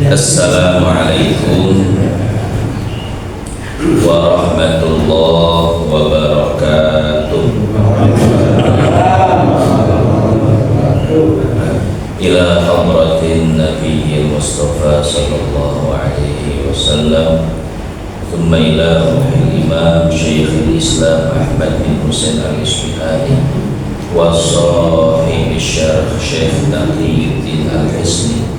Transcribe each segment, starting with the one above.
Assalamualaikum warahmatullahi wabarakatuh. Ila hadratin Nabiyil Mustafa sallallahu alaihi wasallam, thumma ila ruhil imam Syekhul Islam Ahmad bin Husain al-Isfihani wa sahibi syarh Syekh Taqiyuddin al-Hisni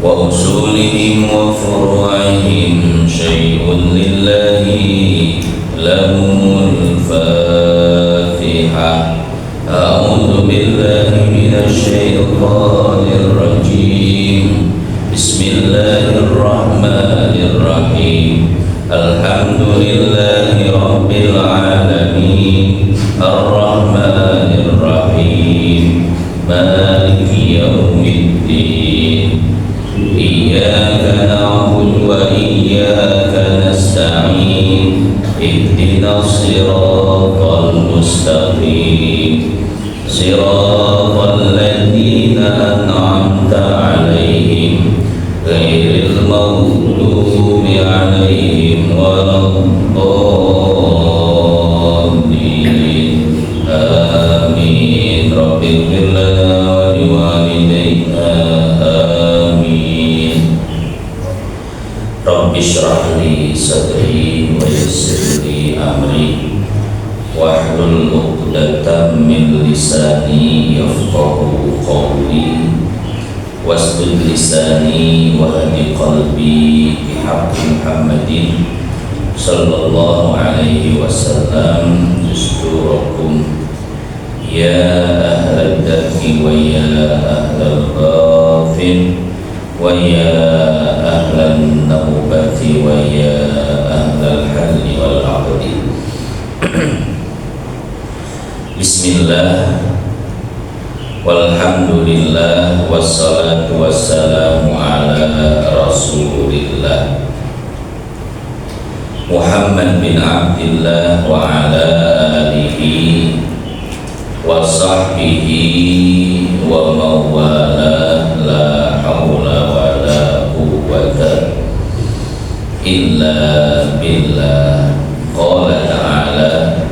wa usulihim wa furu'ihim syai'un lillahi lahumul fatihah. A'udhu billahi minasyaitanir rajim. Bismillahirrahmanirrahim. Alhamdulillahi rabbil alamin, ar-rahmanir rahim, maliki yaumiddin. Iyyaka na'budu wa iyyaka nasta'in. Ihdinas siratal mustaqim, siratal ladzina an'amta 'alaihim ghairil maghdubi 'alaihim waladdallin. Amin. Rabbil lana wa liwalidayna. Rabbi shrah li sadri wa yassir li amri wahlul 'uqdatam min lisani yafqahu qawli wasdud lisani wa hadi qalbi bihaqqi Muhammadin sallallahu alaihi wasallam. Dusturakum ya ahlal darki wa ya ahlal ghafin wa ya ahlan nawbati wa ya ahlal halli wal aqdi. Bismillah walhamdulillah wassalatu wassalamu ala rasulillah Muhammad bin Abdillah wa ala alihi wa sahbihi wa mawala. La hawla wa la quwwata illa billah. Qala ta'ala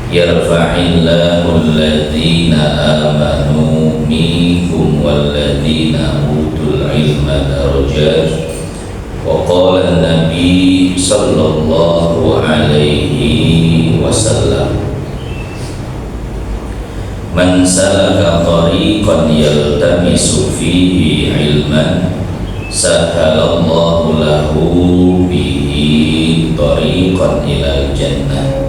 yarfa'illahu alladhina amanu minkum walladhina utul ilma darajat. Wa qala an-nabi sallallahu alaihi wasallam, man salaka tariqan yaltamisu fihi ilman sahalallahu lahu bihi tariqan ilal jannah.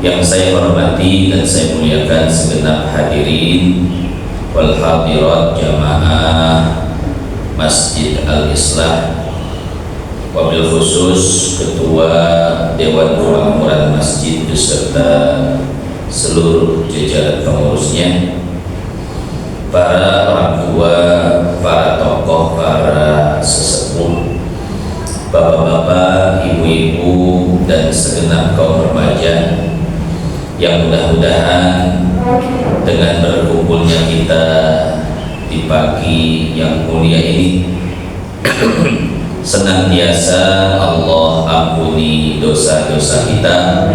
Yang saya hormati dan saya muliakan segenap hadirin wal hadirat jamaah Masjid Al-Islah, wabil khusus Ketua Dewan Kemakmuran Masjid beserta seluruh jajaran pengurusnya, para orang tua, para tokoh, para sesepuh, bapak-bapak, ibu-ibu, dan segenap kaum remaja yang mudah-mudahan dengan berkumpulnya kita di pagi yang mulia ini senantiasa Allah ampuni dosa-dosa kita,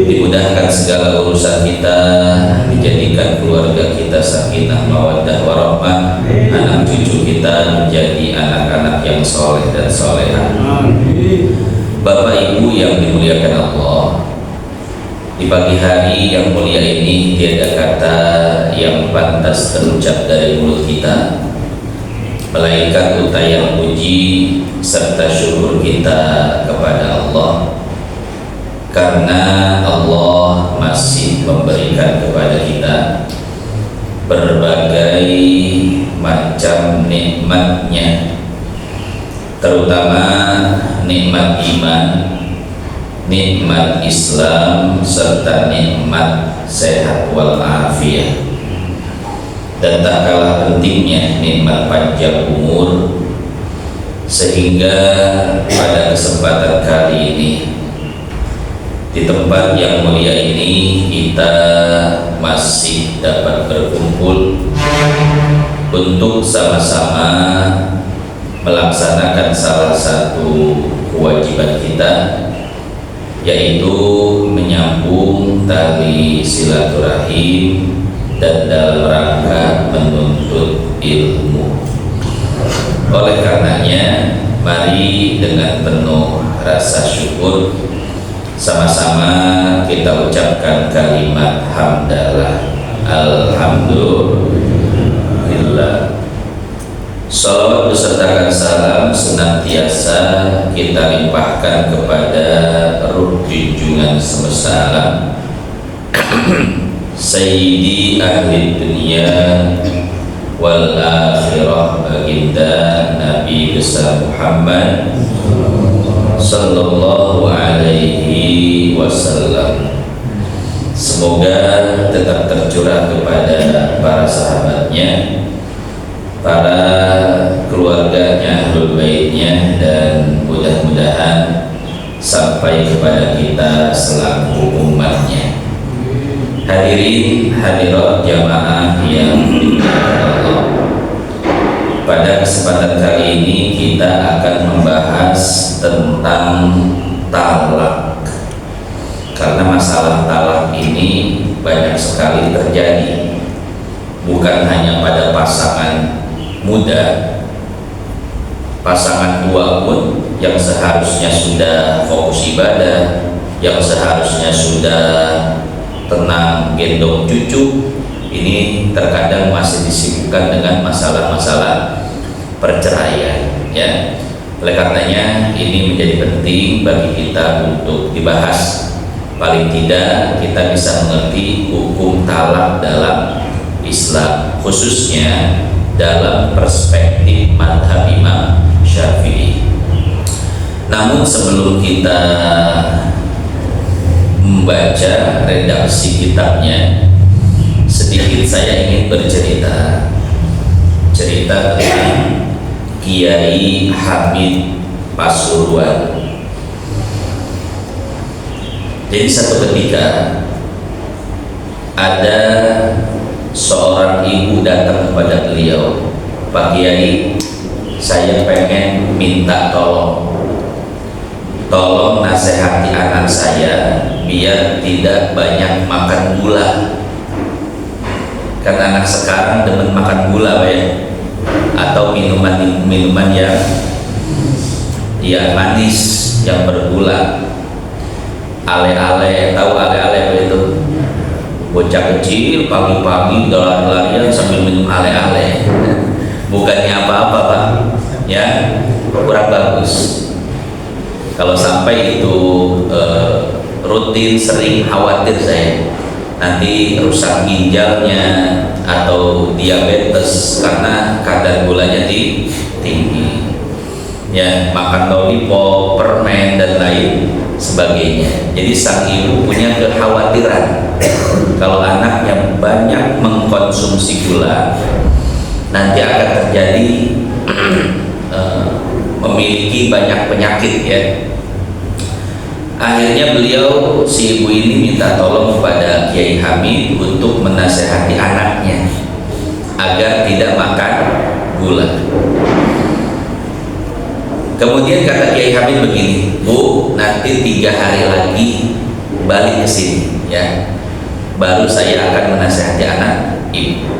dimudahkan segala urusan kita, dijadikan keluarga kita sakinah mawaddah warahmah, anak cucu kita menjadi anak-anak yang soleh dan solehah. Bapak Ibu yang dimuliakan Allah, di pagi hari yang mulia ini tiada kata yang pantas terucap dari mulut kita melainkan utayan puji serta syukur kita kepada Allah karena Allah masih memberikan kepada kita berbagai macam nikmatnya, terutama nikmat iman, nikmat Islam, serta nikmat sehat walafiat. Dan tak kalah pentingnya nikmat panjang umur, sehingga pada kesempatan kali ini di tempat yang mulia ini kita masih dapat berkumpul untuk sama-sama melaksanakan salah satu kewajiban kita, yaitu menyambung tali silaturahim dan dalam rangka menuntut ilmu. Oleh karenanya, mari dengan penuh rasa syukur sama-sama kita ucapkan kalimat hamdalah. Alhamdulillah. Salawat besertakan salam senantiasa kita limpahkan kepada ruh junjungan semesta alam, Sayyidi ahli dunia wal akhirah, baginda Nabi besar Muhammad sallallahu alaihi wasallam. Semoga tetap tercurah kepada para sahabatnya, para keluarganya, ahlul baitnya, dan mudah-mudahan sampai kepada kita selaku umatnya. Hadirin hadirat jamaah yang dimuliakan Allah, pada kesempatan kali ini kita akan membahas tentang talak, karena masalah talak ini banyak sekali terjadi, bukan hanya pada pasangan muda, pasangan tua pun yang seharusnya sudah fokus ibadah, yang seharusnya sudah tenang gendong cucu, ini terkadang masih disibukkan dengan masalah-masalah perceraian, ya. Oleh karenanya ini menjadi penting bagi kita untuk dibahas. Paling tidak kita bisa mengerti hukum talak dalam Islam, khususnya dalam perspektif madhab Imam Syafi'i. Namun sebelum kita membaca redaksi kitabnya, sedikit saya ingin bercerita tentang Kiai Hamid Pasuruan. Jadi satu ketika ada seorang ibu datang kepada beliau, "Pak Kiai, saya pengen minta tolong nasihati anak saya biar tidak banyak makan gula." Karena anak sekarang demen makan gula, ya, atau minuman yang manis yang bergula. Ale-ale, tahu ale-ale begitu? Bocah kecil pagi-pagi lari-larian sambil minum ale-ale. Bukannya apa-apa, Pak, ya, kurang bagus. Kalau sampai itu rutin, sering, khawatir saya nanti rusak ginjalnya atau diabetes karena kadar gulanya tinggi, ya, makan lollipop, permen, dan lain sebagainya. Jadi sang ibu punya kekhawatiran kalau anaknya banyak mengkonsumsi gula, nanti akan terjadi memiliki banyak penyakit, ya. Akhirnya beliau, si ibu ini, minta tolong kepada Kiai Hamid untuk menasehati anaknya agar tidak makan gula. Kemudian kata Kiai Hamid begini, "Bu, nanti 3 hari lagi balik ke sini, ya, baru saya akan menasehati anak ibu."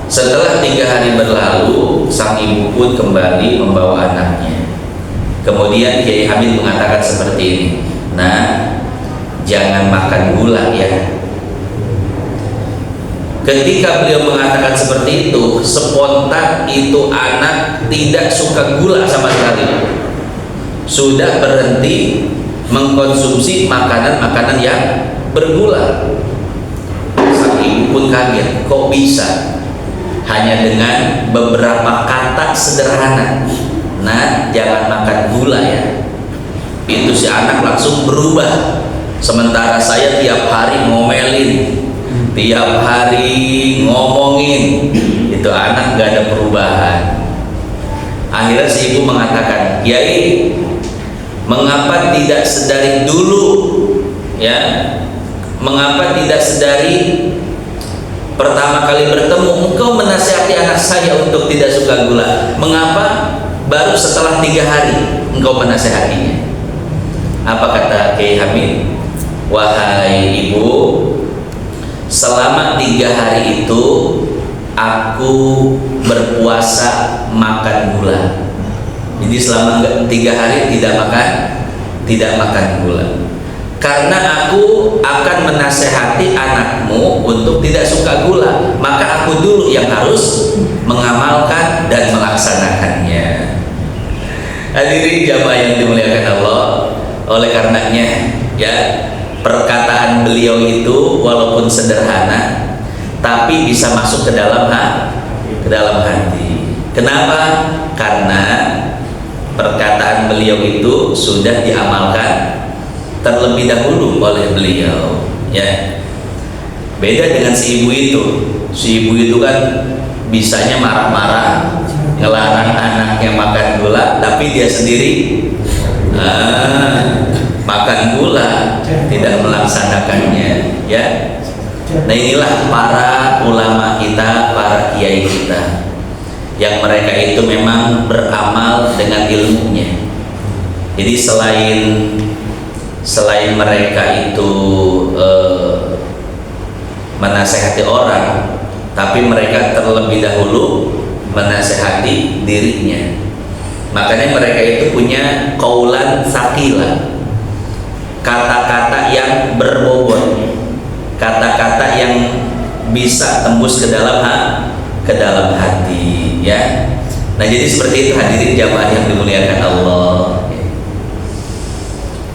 Setelah 3 hari berlalu, sang ibu pun kembali membawa anaknya. Kemudian Kiai Hamid mengatakan seperti ini, "Nah, jangan makan gula, ya." Ketika beliau mengatakan seperti itu, spontan itu anak tidak suka gula sama sekali, sudah berhenti mengkonsumsi makanan-makanan yang bergula. Sang ibu pun kaget, kok bisa? Hanya dengan beberapa kata sederhana, nah jangan makan gula ya, itu si anak langsung berubah. Sementara saya tiap hari ngomelin, tiap hari ngomongin, itu anak gak ada perubahan. Akhirnya si ibu mengatakan, Kiai, mengapa tidak sedari dulu ya, mengapa tidak sedari pertama kali bertemu engkau menasihati anak saya untuk tidak suka gula, mengapa baru setelah 3 hari engkau menasihatinya? Apa kata Kiai Hamid? Wahai ibu, selama 3 hari itu aku berpuasa makan gula. Jadi selama 3 hari tidak makan gula. Karena aku akan menasehati anakmu untuk tidak suka gula, maka aku dulu yang harus mengamalkan dan melaksanakannya. Hadirin jamaah yang dimuliakan Allah, oleh karenanya ya, perkataan beliau itu walaupun sederhana tapi bisa masuk ke dalam hati. Kenapa? Karena perkataan beliau itu sudah diamalkan terlebih dahulu oleh beliau ya. Beda dengan si ibu itu. Si ibu itu kan bisanya marah-marah, ngelarang anaknya makan gula, tapi dia sendiri makan gula, tidak melaksanakannya ya. Nah inilah para ulama kita, para kiai kita, yang mereka itu memang beramal dengan ilmunya. Jadi selain mereka itu menasehati orang, tapi mereka terlebih dahulu menasehati dirinya. Makanya mereka itu punya qaulan tsaqila, kata-kata yang berbobot, kata-kata yang bisa tembus ke dalam hati ya. Nah jadi seperti itu hadirin jamaah yang dimuliakan Allah.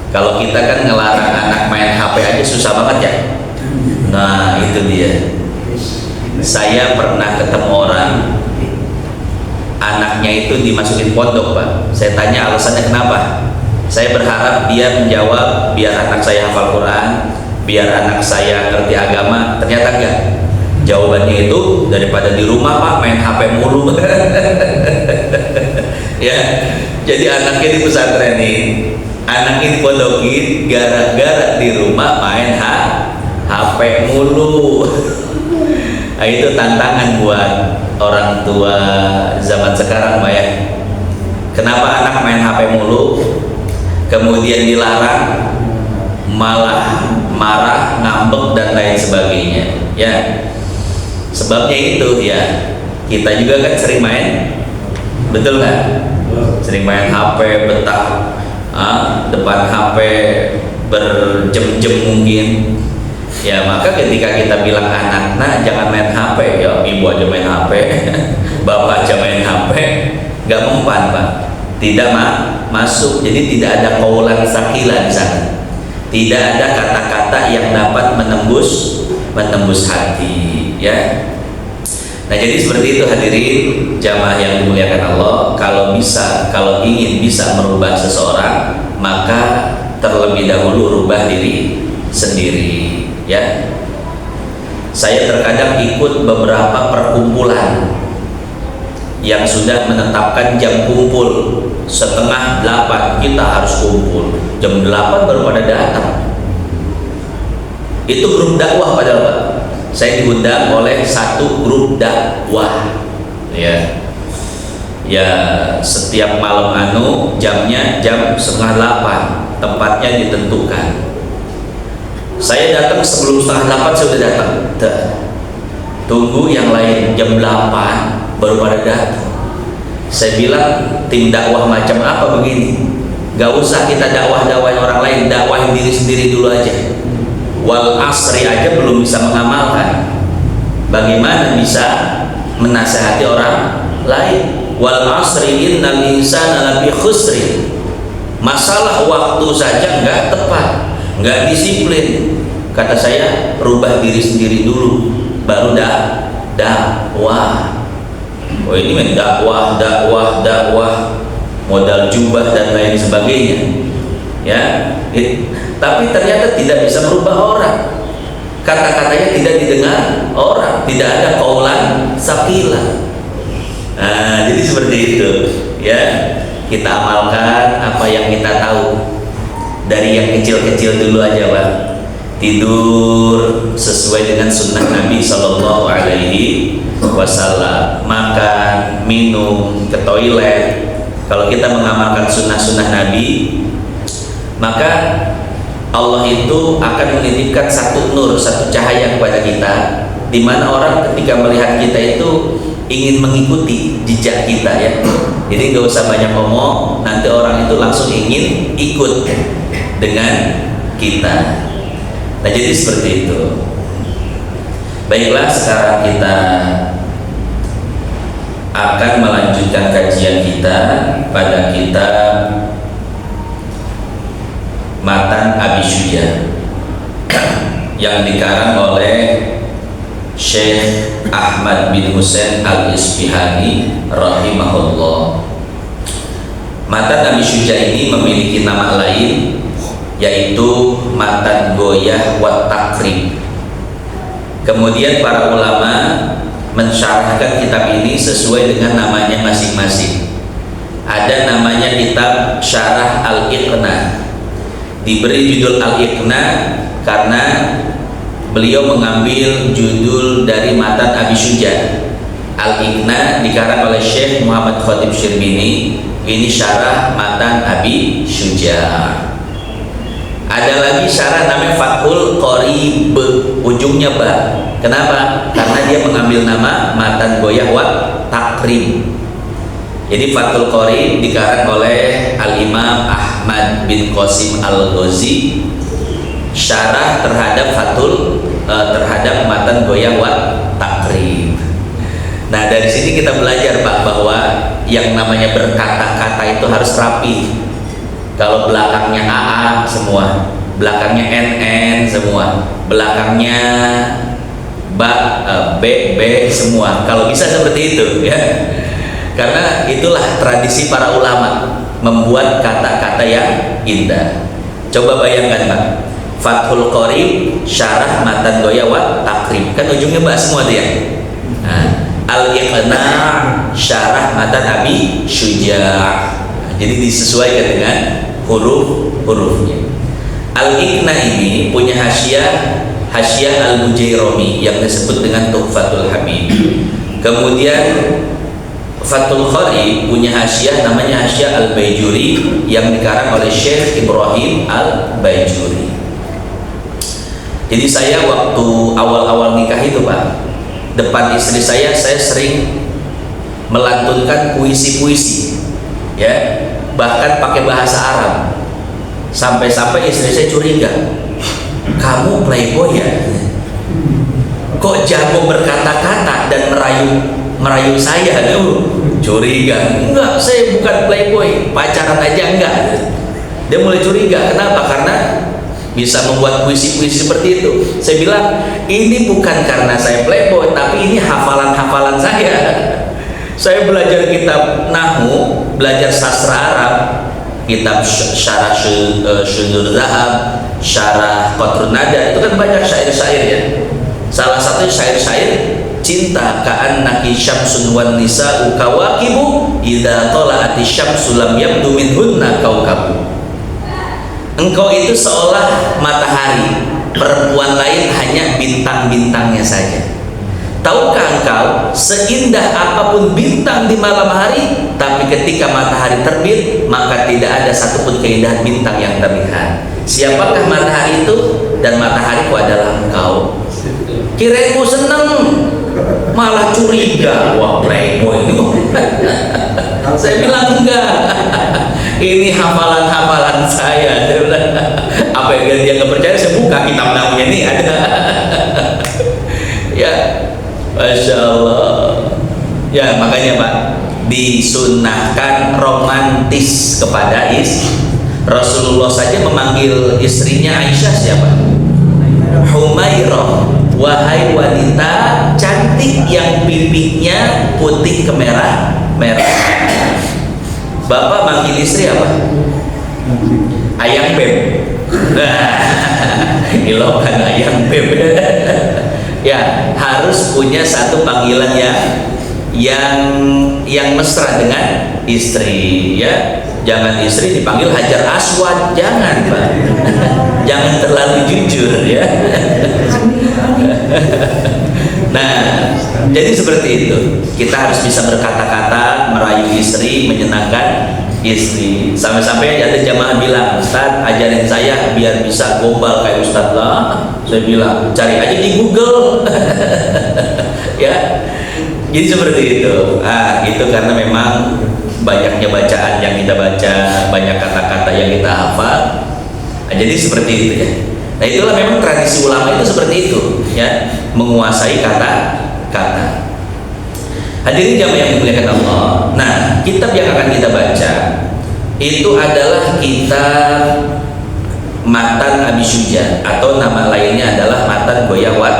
Kalau kita kan ngelarang anak main HP aja susah banget ya. Nah itu dia. Saya pernah ketemu orang, anaknya itu dimasukin pondok Pak. Saya tanya alasannya kenapa. Saya berharap dia menjawab biar anak saya hafal Quran, biar anak saya ngerti agama. Ternyata enggak. Jawabannya itu daripada di rumah Pak main HP mulu. Ya. Jadi anaknya di pesantren ini, anaknya dipondokin gara-gara di rumah main HP mulu. Nah, itu tantangan buat orang tua zaman sekarang Pak ya. Kenapa anak main HP mulu, kemudian dilarang, malah marah, ngambek dan lain sebagainya ya. Sebabnya itu ya, kita juga kan sering main, betul nggak? Sering main HP, betah depan HP berjam-jam mungkin ya. Maka ketika kita bilang anak, nah jangan main HP ya, ibu aja main HP bapak aja main HP, nggak mempan Pak, tidak masuk. Jadi tidak ada qaulan tsaqila di sana, tidak ada kata-kata yang dapat menembus hati ya. Nah jadi seperti itu hadirin jamaah yang dimuliakan Allah. Kalau ingin bisa merubah seseorang, maka terlebih dahulu rubah diri sendiri ya. Saya terkadang ikut beberapa perkumpulan yang sudah menetapkan jam kumpul 7:30 kita harus kumpul, jam 8 baru pada datang. Itu grup dakwah padahal Pak. Saya diundang oleh satu grup dakwah ya. Ya setiap malam jamnya jam 7:30, tempatnya ditentukan. Saya datang sebelum 7:30, saya sudah datang. Tunggu yang lain jam 8 baru pada datang. Saya bilang, tim dakwah macam apa begini? Gak usah kita dakwah-dakwahin orang lain, dakwahin diri sendiri dulu aja. Wal asri aja belum bisa mengamalkan, Bagaimana bisa menasehati orang lain? Wal asri innal insana lafi khusrin. Masalah waktu saja nggak tepat, nggak disiplin. Kata saya, rubah diri sendiri dulu, baru dakwah. Oh ini men dakwah, modal jubah dan lain sebagainya, ya. Tapi ternyata tidak bisa merubah orang. Kata-katanya tidak didengar orang, tidak ada qaulan saqila. Nah, jadi seperti itu, ya. Kita amalkan apa yang kita tahu. Dari yang kecil-kecil dulu aja, Pak. Tidur sesuai dengan sunnah Nabi Sallallahu Alaihi Wasallam, makan, minum, ke toilet. Kalau kita mengamalkan sunnah-sunnah Nabi, maka Allah itu akan menitipkan satu nur, satu cahaya kepada kita, di mana orang ketika melihat kita itu ingin mengikuti jejak kita, ya. Jadi nggak usah banyak ngomong, nanti orang itu langsung ingin ikut dengan kita. Nah, jadi seperti itu. Baiklah, sekarang kita akan melanjutkan kajian kita pada kitab Matan Abi Syuja yang dikarang oleh Syekh Ahmad bin Husain Al-Isfihani rahimahullah. Matan Abi Syuja ini memiliki nama lain, yaitu Matan Goyah wa Takrib. Kemudian para ulama mensyarahkan kitab ini sesuai dengan namanya masing-masing. Ada namanya kitab Syarah Al-Iqna. Diberi judul Al-Iqna karena beliau mengambil judul dari Matan Abi Syuja. Al-Iqna dikarang oleh Syekh Muhammad Khatib Syirbini. Ini syarah Matan Abi Syuja. Ada lagi syarah namanya Fathul Qorib, ujungnya ba. Kenapa? Karena dia mengambil nama Matan Goyah wa Takrib. Jadi Fathul Qorib dikarang oleh Al-Imam Ahmad bin Qasim Al-Ghazi, syarah terhadap terhadap Matan Goyah wa Takrib. Nah, dari sini kita belajar, Pak, bahwa yang namanya berkata-kata itu harus rapi. Kalau belakangnya AA semua, belakangnya NN semua, belakangnya B semua. Kalau bisa seperti itu, ya. Karena itulah tradisi para ulama, membuat kata-kata yang indah. Coba bayangkan, Pak, Fathul Qorib syarah Matan Goyah wa Takrib, kan ujungnya ba semua dia. Nah, Al-Iqna syarah Matan Abi Syuja. Jadi disesuaikan dengan huruf-hurufnya. Al-Iqna ini punya hasyiah Al-Bujairami yang disebut dengan Tuhfatul Habib. Kemudian Fathul Qorib punya hasyiah namanya hasyiah Al-Baijuri yang dikarang oleh Syekh Ibrahim Al-Baijuri. Jadi saya waktu awal-awal nikah itu, Pak, depan istri saya sering melantunkan puisi-puisi, ya, bahkan pakai bahasa Arab. Sampai-sampai istri saya curiga, kamu playboy ya? Kok jago berkata-kata dan merayu saya? Curiga. Enggak, saya bukan playboy, pacaran aja enggak. Dia mulai curiga. Kenapa? Karena bisa membuat puisi-puisi seperti itu. Saya bilang, ini bukan karena saya playboy, tapi ini hafalan-hafalan saya. Saya belajar kitab Nahwu, belajar sastra Arab, kitab Syarah Syudur Zahab, Syarah Qatrun Nada, itu kan banyak syair-syair, ya. Salah satu syair-syair cinta ka'annaki syamsun wan nisa'u kawakibu idza tala'ati syamsu lam yabdu minhunna kaukabu. Engkau itu seolah matahari, perempuan lain hanya bintang-bintangnya saja. Tahukah engkau seindah apapun bintang di malam hari, tapi ketika matahari terbit maka tidak ada satupun keindahan bintang yang terlihat. Siapakah matahari itu? Dan matahariku adalah engkau. Kirainmu seneng, malah curiga. Wah, playboy ini. Saya bilang enggak. Ini hafalan-hafalan saya. Apa yang dia nggak percaya, saya buka kitab namanya ini ada. Ya, Ya, makanya Pak, disunahkan romantis kepada Rasulullah saja memanggil istrinya Aisyah siapa? Humairah. Wahai wanita cantik yang pipinya putih kemerah merah. Bapak manggil istri apa? Ayang beb. Ilokan ayang beb. Ya, harus punya satu panggilan yang mesra dengan istri, ya. Jangan istri dipanggil Hajar Aswad, jangan Pak. Jangan terlalu jujur, ya. Nah, jadi seperti itu. Kita harus bisa berkata-kata, merayu istri, menyenangkan istri. Sampai-sampai ada jamaah bilang, Ustaz, ajarin saya biar bisa gombal kayak Ustaz lah. Saya bilang, cari aja di Google. Ya, jadi seperti itu. Itu karena memang banyaknya bacaan yang kita baca, banyak kata-kata yang kita hafal. Jadi seperti itu, ya. Nah, itulah memang tradisi ulama itu seperti itu, ya, menguasai kata-kata. Hadirin jamaah yang dimuliakan Allah. Nah, kitab yang akan kita baca itu adalah kitab Matan Abi Syuja, atau nama lainnya adalah Matan Ghayah wa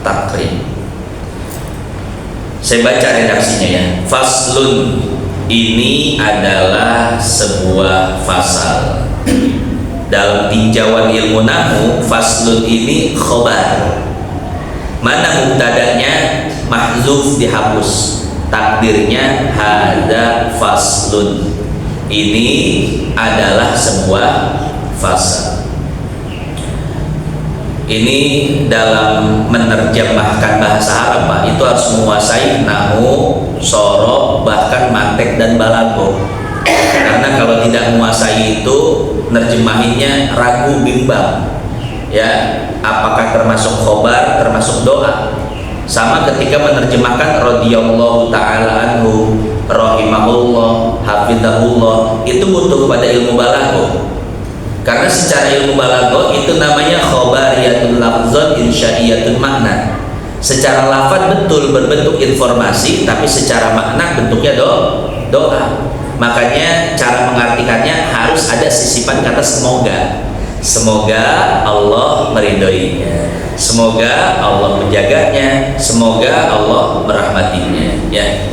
Taqrib. Saya baca redaksinya, ya. Faslun, ini adalah sebuah fasal. Dalam tinjauan ilmu nahwu, faslun ini khobar. Mana mubtadanya mahzuf, dihapus, takdirnya hada faslun. Ini adalah sebuah fasal. Ini dalam menerjemahkan bahasa Arab, Pak, itu harus menguasai nahwu, shoroh, bahkan mantek dan balaghah. Karena kalau tidak menguasai itu, nerjemahinnya ragu, bimbang, ya, apakah termasuk khobar, termasuk doa. Sama ketika menerjemahkan radhiyallahu ta'ala anhu, rahimahullah, hafidhahullah, itu butuh kepada ilmu balaghah. Karena secara ilmu balaghah itu namanya khobariyatun lafzan insya'iyatun makna. Secara lafaz betul berbentuk informasi, tapi secara makna bentuknya doa. Makanya cara mengartikannya harus ada sisipan kata semoga. Semoga Allah meridhoinya, semoga Allah menjaganya, semoga Allah merahmatinya, ya.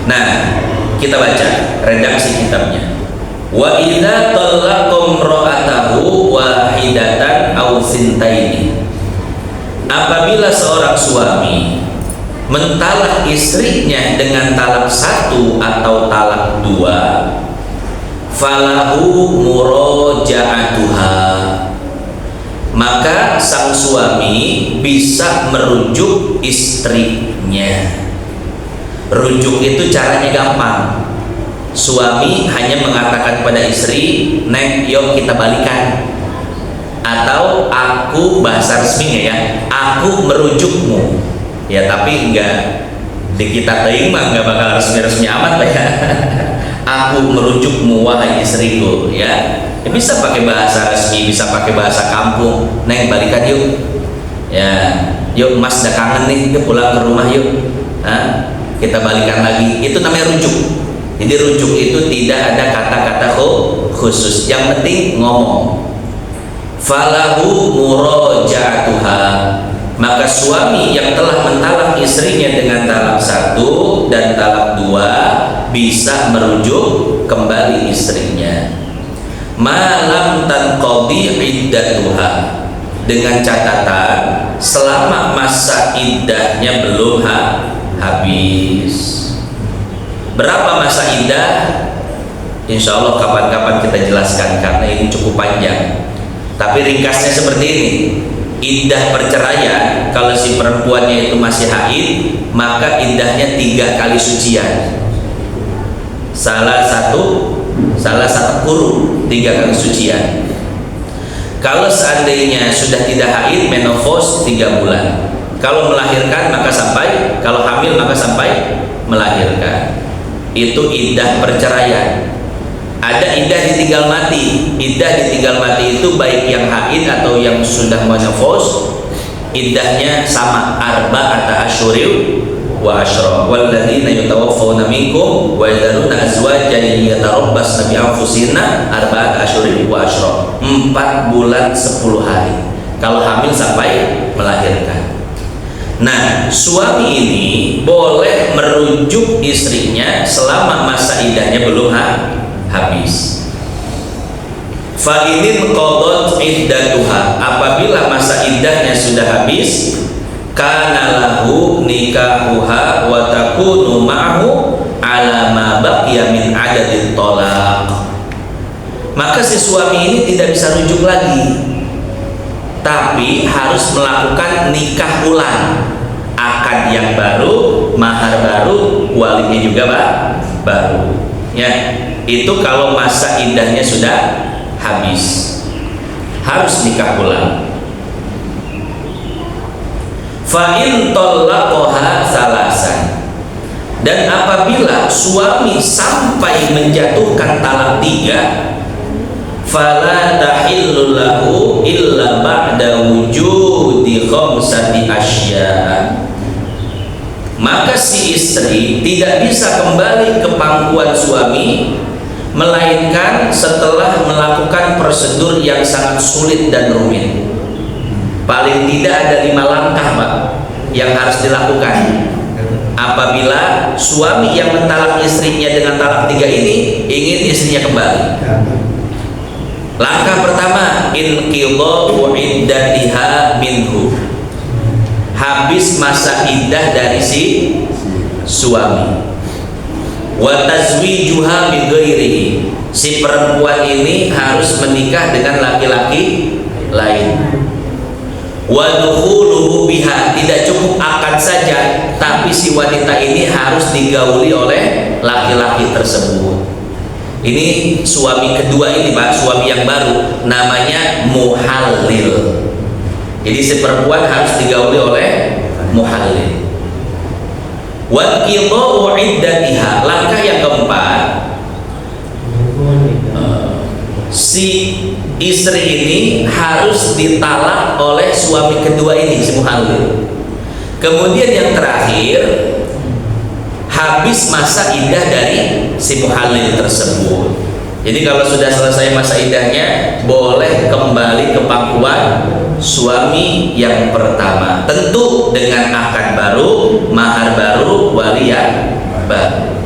Nah, kita baca redaksi kitabnya. Wa idza talaqum ra'atahu wahidatan aw sintaini. Apabila seorang suami mentalak istrinya dengan talak satu atau talak dua, falahu muraja'atuha, maka sang suami bisa merujuk istrinya. Rujuk itu caranya gampang. Suami hanya mengatakan kepada istri, "Neng, yuk kita balikan." Atau aku, bahasa resminya, ya, aku merujukmu. Ya, tapi enggak di kita terima, enggak bakal resmi-resmi amat lah, ya. Aku merujukmu wahai istriku, ya. Bisa pakai bahasa resmi, bisa pakai bahasa kampung. Neng, balikan yuk, ya. Yuk, mas udah kangen nih, yuk pulang ke rumah yuk. Kita balikan lagi. Itu namanya rujuk. Jadi rujuk itu tidak ada kata-kata khusus, yang penting ngomong. Falahu muraja'atuha, maka suami yang telah mentalak istrinya dengan talak satu dan talak dua bisa merujuk kembali istrinya. Malam tanqadi iddatuha, dengan catatan selama masa iddahnya belum habis. Berapa masa iddah? Insya Allah kapan-kapan kita jelaskan karena ini cukup panjang. Tapi ringkasnya seperti ini. Iddah perceraian, kalau si perempuannya itu masih haid, maka iddahnya 3 kali sucian. Salah satu kurun 3 kali sucian. Kalau seandainya sudah tidak haid, menopause 3 bulan. Kalau melahirkan maka sampai, kalau hamil maka sampai melahirkan. Itu iddah perceraian. Ada iddah ditinggal mati. Iddah ditinggal mati itu baik yang haid atau yang sudah menopause, iddahnya sama, arba'ata asyhuril wa asyra walladzina yatawaffawna minkum wa yadharuna azwajan yatarabbasna bi anfusihinna arba'ata asyhurin wa asyra. 4 bulan 10 hari kalau hamil sampai melahirkan. Nah, suami ini boleh merujuk istrinya selama masa iddahnya belum habis. Fa inin qadat iddatuha, apabila masa iddahnya sudah habis, kana lahu nikahuha wa takunu ma'ahu ala ma baqiya min adadit talaq. Maka si suami ini tidak bisa rujuk lagi, tapi harus melakukan nikah ulang, akad yang baru, mahar baru, walinya juga baru. Ya, itu kalau masa iddahnya sudah habis, harus nikah ulang. Fa in talaqaha salasan, dan apabila suami sampai menjatuhkan talak 3, fala tahillu lahu illa ba'da wujudi khamsati asya'a, maka si istri tidak bisa kembali ke pangkuan suami melainkan setelah melakukan prosedur yang sangat sulit dan rumit. Paling tidak ada 5 langkah, Pak, yang harus dilakukan apabila suami yang mentalak istrinya dengan talak 3 ini ingin istrinya kembali. Langkah pertama, inqidha'u iddatiha minhu, habis masa iddah dari si suami. Wa tazwijuha bi ghairihi, si perempuan ini harus menikah dengan laki-laki lain. Wa dukhuluhu biha, tidak cukup akad saja, tapi si wanita ini harus digauli oleh laki-laki tersebut. Ini suami kedua ini, Pak, suami yang baru, namanya muhallil. Jadi si perempuan harus digauli oleh muhallil. Wa qidha'u iddatiha, langkah yang keempat, si istri ini harus ditalak oleh suami kedua ini, si muhallil. Kemudian yang terakhir, habis masa iddah dari si muhallil tersebut. Jadi kalau sudah selesai masa iddahnya, boleh kembali ke pangkuan suami yang pertama, tentu dengan akad baru, mahar baru, wali yang baru.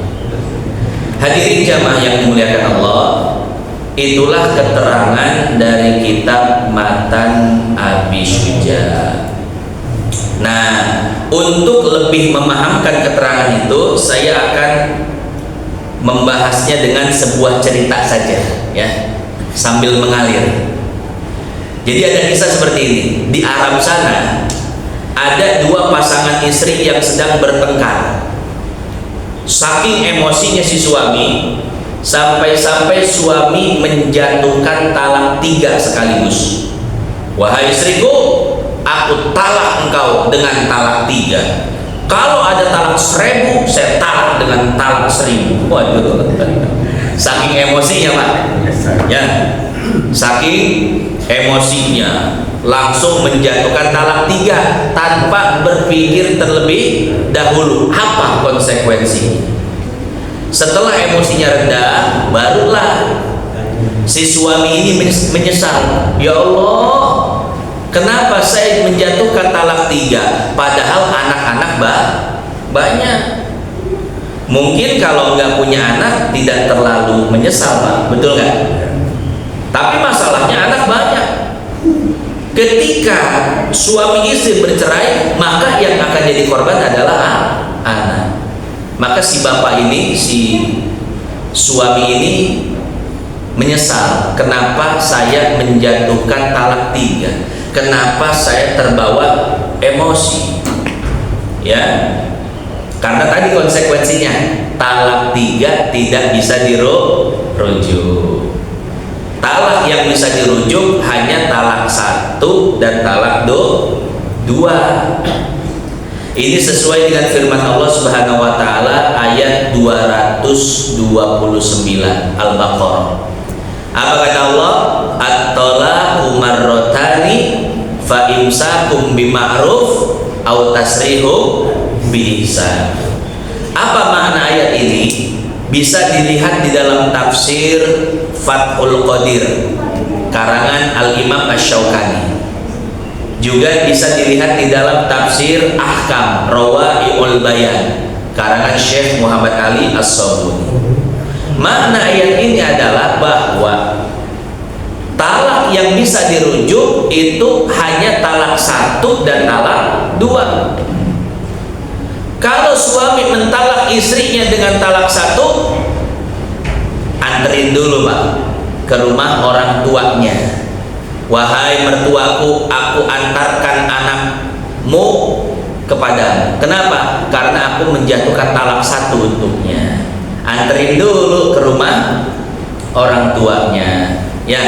Hadirin jamaah yang dimuliakan Allah, itulah keterangan dari kitab Matan Abi Syuja. Nah, untuk lebih memahamkan keterangan itu, saya akan membahasnya dengan sebuah cerita saja, ya, sambil mengalir. Jadi ada kisah seperti ini. Di Arab sana ada 2 pasangan istri yang sedang bertengkar. Saking emosinya si suami, sampai-sampai suami menjatuhkan talak 3 sekaligus. Wahai istriku, aku talak engkau dengan talak 3. Kalau ada talak 1000, saya talak dengan talak 1000. Waduh, saking emosinya, Pak, ya, saking emosinya langsung menjatuhkan talak 3 tanpa berpikir terlebih dahulu apa konsekuensinya. Setelah emosinya reda, barulah si suami ini menyesal. Ya Allah, kenapa saya menjatuhkan talak 3 padahal anak-anak banyak. Mungkin kalau nggak punya anak tidak terlalu menyesal, Pak, betul nggak? Tapi masalahnya anak banyak. Ketika suami istri bercerai, maka yang akan jadi korban adalah anak. Maka si bapak ini, si suami ini menyesal, kenapa saya menjatuhkan talak 3, kenapa saya terbawa emosi, ya, karena tadi konsekuensinya talak 3 tidak bisa dirujuk. Talak yang bisa dirujuk hanya talak 1 dan talak 2. Ini sesuai dengan firman Allah Subhanahu wa taala ayat 229 Al-Baqarah. Apa kata Allah? At-talaqu marratani fa imsakum bima'ruf aw tasrihu bi-ihsan. Apa makna ayat ini? Bisa dilihat di dalam tafsir Fathul Qadir karangan Al-Imam Asy-Syaukani. Juga bisa dilihat di dalam tafsir Ahkam Rawai'ul Bayan karangan Syekh Muhammad Ali As-Sabuni. Makna ayat ini adalah bahwa talak yang bisa dirujuk itu hanya talak 1 dan talak 2. Kalau suami mentalak istrinya dengan talak 1, anterin dulu Pak ke rumah orang tuanya. Wahai mertuaku, aku antarkan anakmu kepadamu. Kenapa? Karena aku menjatuhkan talak 1 untuknya. Anterin dulu ke rumah orang tuanya. Ya,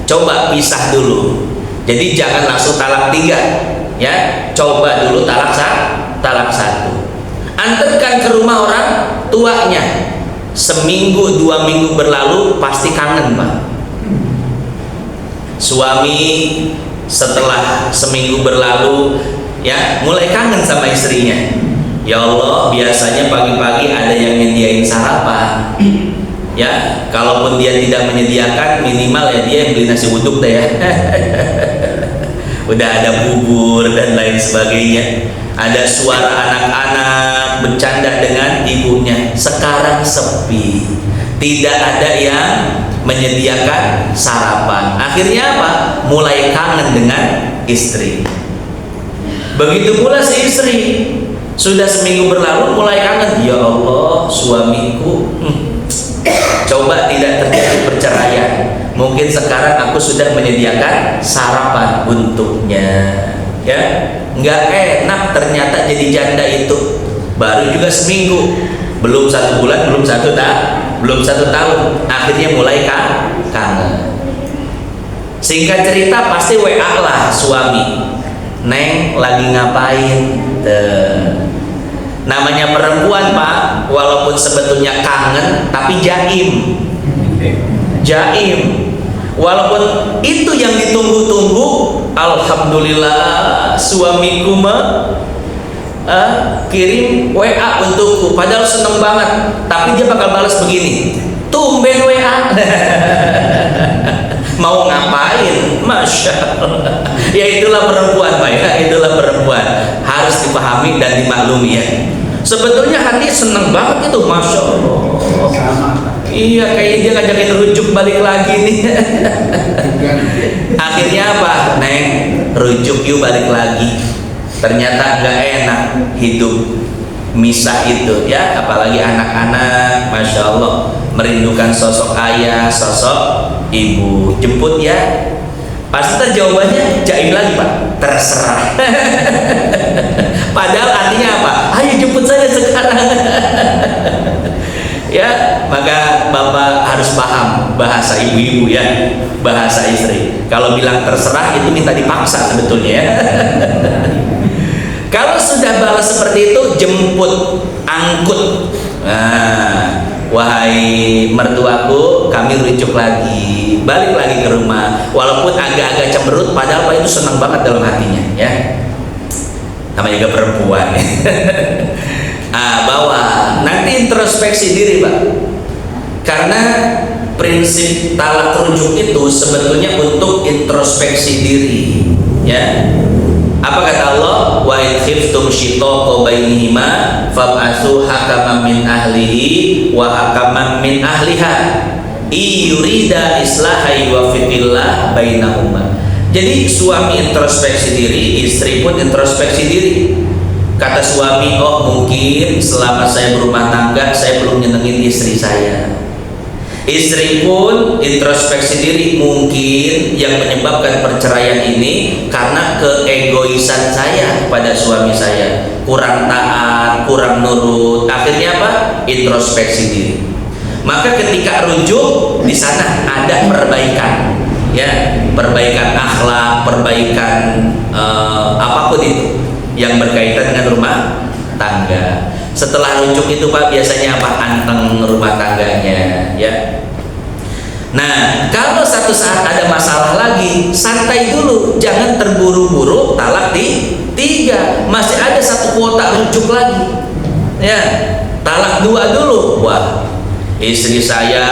coba pisah dulu. Jadi jangan langsung talak 3. Ya, coba dulu talak 1. Antarkan ke rumah orang tuanya. Seminggu 2 minggu berlalu pasti kangen Pak. Suami setelah seminggu berlalu ya mulai kangen sama istrinya. Ya Allah, biasanya pagi-pagi ada yang nyediain sarapan. Ya, kalaupun dia tidak menyediakan, minimal ya dia yang beli nasi uduk deh ya. Udah ada bubur dan lain sebagainya. Ada suara anak-anak bercanda dengan ibunya. Sekarang sepi, tidak ada yang menyediakan sarapan. Akhirnya apa? Mulai kangen dengan istri. Begitu pula si istri, sudah seminggu berlalu mulai kangen. Ya Allah, suamiku, coba tidak terjadi perceraian. Mungkin sekarang aku sudah menyediakan sarapan untuknya. Ya, nggak enak ternyata jadi janda itu. Baru juga seminggu, belum 1 bulan, belum 1 tahun, akhirnya mulai kangen. Singkat cerita pasti WA lah suami, Neng lagi ngapain? Namanya perempuan Pak, walaupun sebetulnya kangen tapi jaim. Walaupun itu yang ditunggu-tunggu, alhamdulillah suamiku mah kirim WA untukku, padahal seneng banget, tapi dia bakal balas begini, tumben WA. Mau ngapain? Masya Allah. Ya itulah perempuan Pak ya, itulah perempuan, harus dipahami dan dimaklumi ya. Sebetulnya hati seneng banget itu, Masya Allah. Iya, kayaknya dia ngajakin rujuk balik lagi nih. Akhirnya apa? Neng, rujuk yuk balik lagi. Ternyata gak enak hidup misah itu ya, apalagi anak-anak, Masya Allah, merindukan sosok ayah, sosok ibu. Jemput ya. Pasti jawabannya jaim lagi Pak, terserah. Padahal artinya apa? Ayo jemput saya sekarang. Ya, maka Bapak harus paham bahasa ibu-ibu ya, bahasa istri. Kalau bilang terserah itu minta dipaksa sebetulnya ya. Kalau sudah balas seperti itu, jemput, angkut. Nah, wahai mertuaku, kami rujuk lagi, balik lagi ke rumah. Walaupun agak-agak cemberut, padahal Pak itu senang banget dalam hatinya ya. Namanya juga perempuan. Bawa nanti introspeksi diri Pak, karena prinsip talak rujuk itu sebetulnya untuk introspeksi diri ya. Apa kata Allah? Wa in khiftum shiqaqa bainihima fab'atsu hakaman min ahlihi wa hakaman min ahliha yurida islaha yuwaffiqillah bainahuma. Jadi suami introspeksi diri, istri pun introspeksi diri. Kata suami, oh mungkin selama saya berumah tangga saya belum nyenengin istri saya. Istri pun introspeksi diri, mungkin yang menyebabkan perceraian ini karena keegoisan saya pada suami saya, kurang taat, kurang nurut. Akhirnya apa? Introspeksi diri. Maka ketika rujuk di sana ada perbaikan, ya, perbaikan akhlak, perbaikan apapun itu yang berkaitan dengan rumah tangga. Setelah rujuk itu Pak biasanya apa? Anteng rumah tangganya ya. Nah, kalau satu saat ada masalah lagi, santai dulu, jangan terburu-buru talak di 3, masih ada 1 kuota rujuk lagi. Ya, talak 2 dulu. Wah, istri saya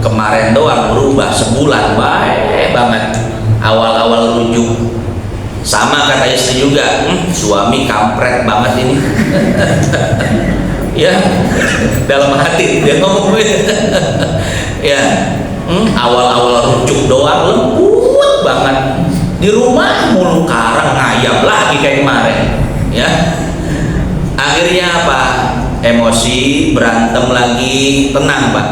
kemarin doang berubah sebulan, baik banget. Awal-awal rujuk. Sama kata istri juga, suami kampret banget ini. Ya, dalam hati dia ngomong. Ya, awal-awal rujuk doang lembut banget. Di rumah mulu karang ngayap lagi kayak kemarin. Ya, akhirnya apa? Emosi, berantem lagi. Tenang Pak,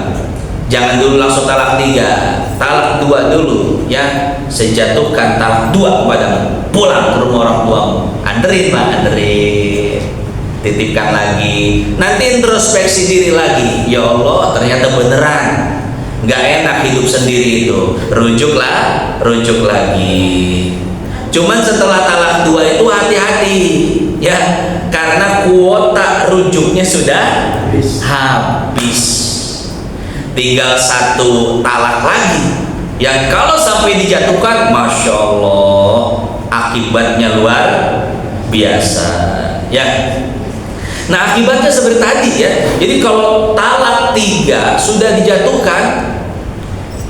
jangan dulu langsung talak 3, talak 2 dulu ya. Sejatuhkan talak 2 kepadamu, pulang ke rumah orang tuamu, anterin Pak, anterin, titipkan lagi, nanti introspeksi diri lagi. Ya Allah, ternyata beneran nggak enak hidup sendiri itu, rujuk lagi. Cuman setelah talak 2 itu hati-hati ya, karena kuota rujuknya sudah habis. Tinggal 1 talak lagi yang kalau sampai dijatuhkan, Masya Allah, akibatnya luar biasa ya. Nah, akibatnya seperti tadi ya. Jadi kalau talak 3 sudah dijatuhkan,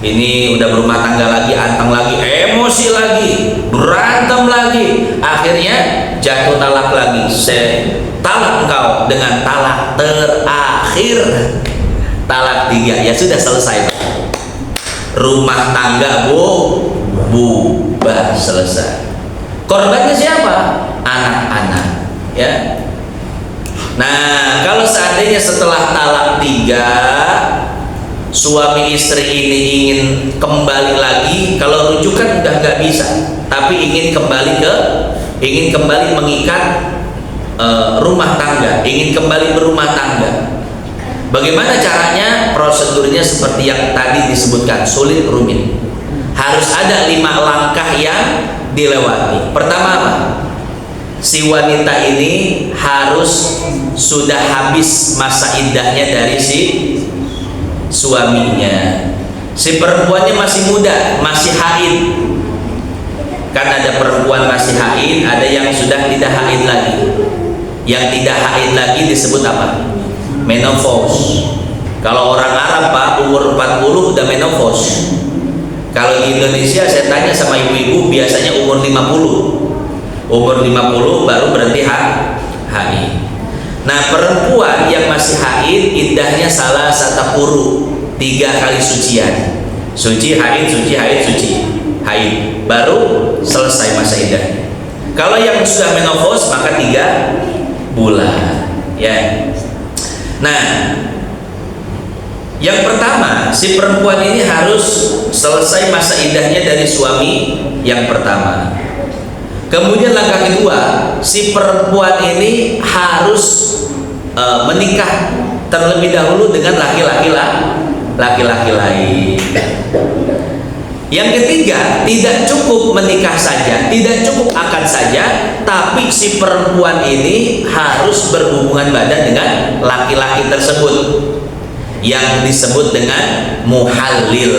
ini udah berumah tangga lagi, anteng lagi, emosi lagi, berantem lagi, akhirnya jatuh talak lagi. Talak engkau dengan talak terakhir, talak 3, ya sudah selesai. Rumah tangga bubar, selesai. Korbannya siapa? Anak-anak ya. Nah, kalau seandainya setelah talak 3 suami istri ini ingin kembali lagi, kalau rujukan udah nggak bisa, tapi ingin kembali mengikat rumah tangga, ingin kembali berumah tangga. Bagaimana caranya? Prosedurnya seperti yang tadi disebutkan, sulit rumit. Harus ada 5 langkah yang dilewati. Pertama apa? Si wanita ini harus sudah habis masa iddahnya dari si suaminya. Si perempuannya masih muda, masih haid. Kan ada perempuan masih haid, ada yang sudah tidak haid lagi. Yang tidak haid lagi disebut apa? Menopause. Kalau orang Arab Pak, umur 40 udah menopause. Kalau di Indonesia saya tanya sama ibu-ibu, biasanya umur 50. Umur 50 baru berhenti haid. Nah, perempuan yang masih haid, iddahnya salah satu quru, 3 kali sucian. Suci, haid, suci, haid, suci, haid, baru selesai masa iddahnya. Kalau yang sudah menopause maka 3 bulan ya. Nah, yang pertama, si perempuan ini harus selesai masa iddahnya dari suami yang pertama. Kemudian langkah kedua, si perempuan ini harus menikah terlebih dahulu dengan laki-laki lain. Yang ketiga, tidak cukup menikah saja, tidak cukup akad saja, tapi si perempuan ini harus berhubungan badan dengan laki-laki tersebut, yang disebut dengan muhallil.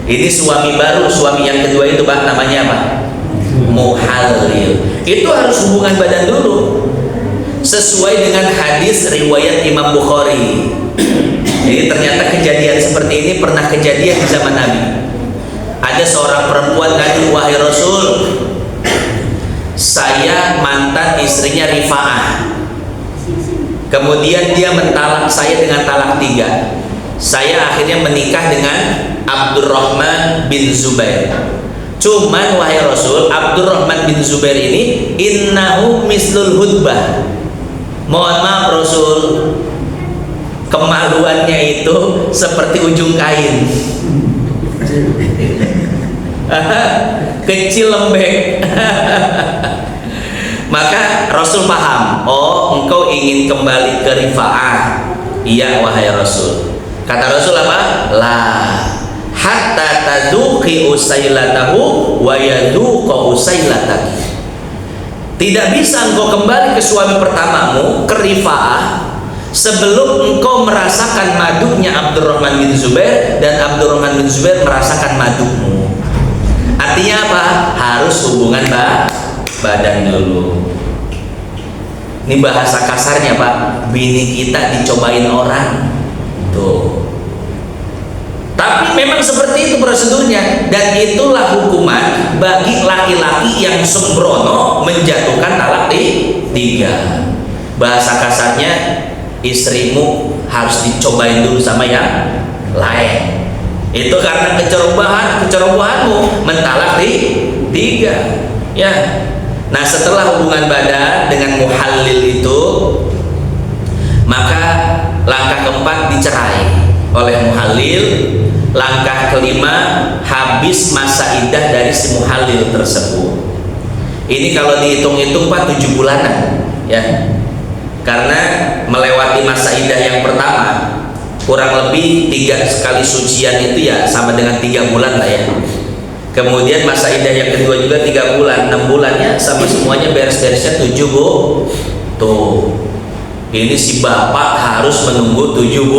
Ini suami baru, suami yang kedua itu Pak, namanya apa? Muhallil. Itu harus hubungan badan dulu, sesuai dengan hadis riwayat Imam Bukhari. Jadi ternyata kejadian seperti ini pernah kejadian di zaman Nabi. Ada seorang perempuan ngadu, wahai Rasul, saya mantan istrinya Rifa'ah, kemudian dia mentalak saya dengan talak 3. Saya akhirnya menikah dengan Abdurrahman bin Zubair. Cuman wahai Rasul, Abdurrahman bin Zubair ini innahu mislul hudbah. Mohon maaf Rasul, kemaluannya itu seperti ujung kain. Kecil, lembek. Maka Rasul paham, oh engkau ingin kembali ke Rifa'ah. Iya wahai Rasul. Kata Rasul apa? Lah, hatta taduqi usailatahu wa yaduqa usailataki. Tidak bisa engkau kembali ke suami pertamamu, ke Rifa'ah, sebelum engkau merasakan madunya Abdurrahman bin Zubair dan Abdurrahman bin Zubair merasakan madumu. Artinya apa? Harus hubungan badan dulu. Ini bahasa kasarnya Pak, bini kita dicobain orang tuh. Tapi memang seperti itu prosedurnya, dan itulah hukuman bagi laki-laki yang sembrono menjatuhkan talak tiga. Bahasa kasarnya, istrimu harus dicobain dulu sama yang lain. Itu karena kecerobohanmu mentalak tiga. Ya. Nah, setelah hubungan badan dengan muhallil itu, maka langkah keempat dicerai oleh muhallil. Langkah kelima, habis masa iddah dari si muhallil tersebut. Ini kalau dihitung-hitung Pak 7 bulanan, ya. Karena melewati masa iddah yang pertama, kurang lebih 3 kali sucian itu ya sama dengan 3 bulan lah ya. Kemudian masa iddah yang kedua juga 3 bulan, 6 bulannya sama semuanya beres-beresnya 7 Bu. Tuh. Ini si bapak harus menunggu 7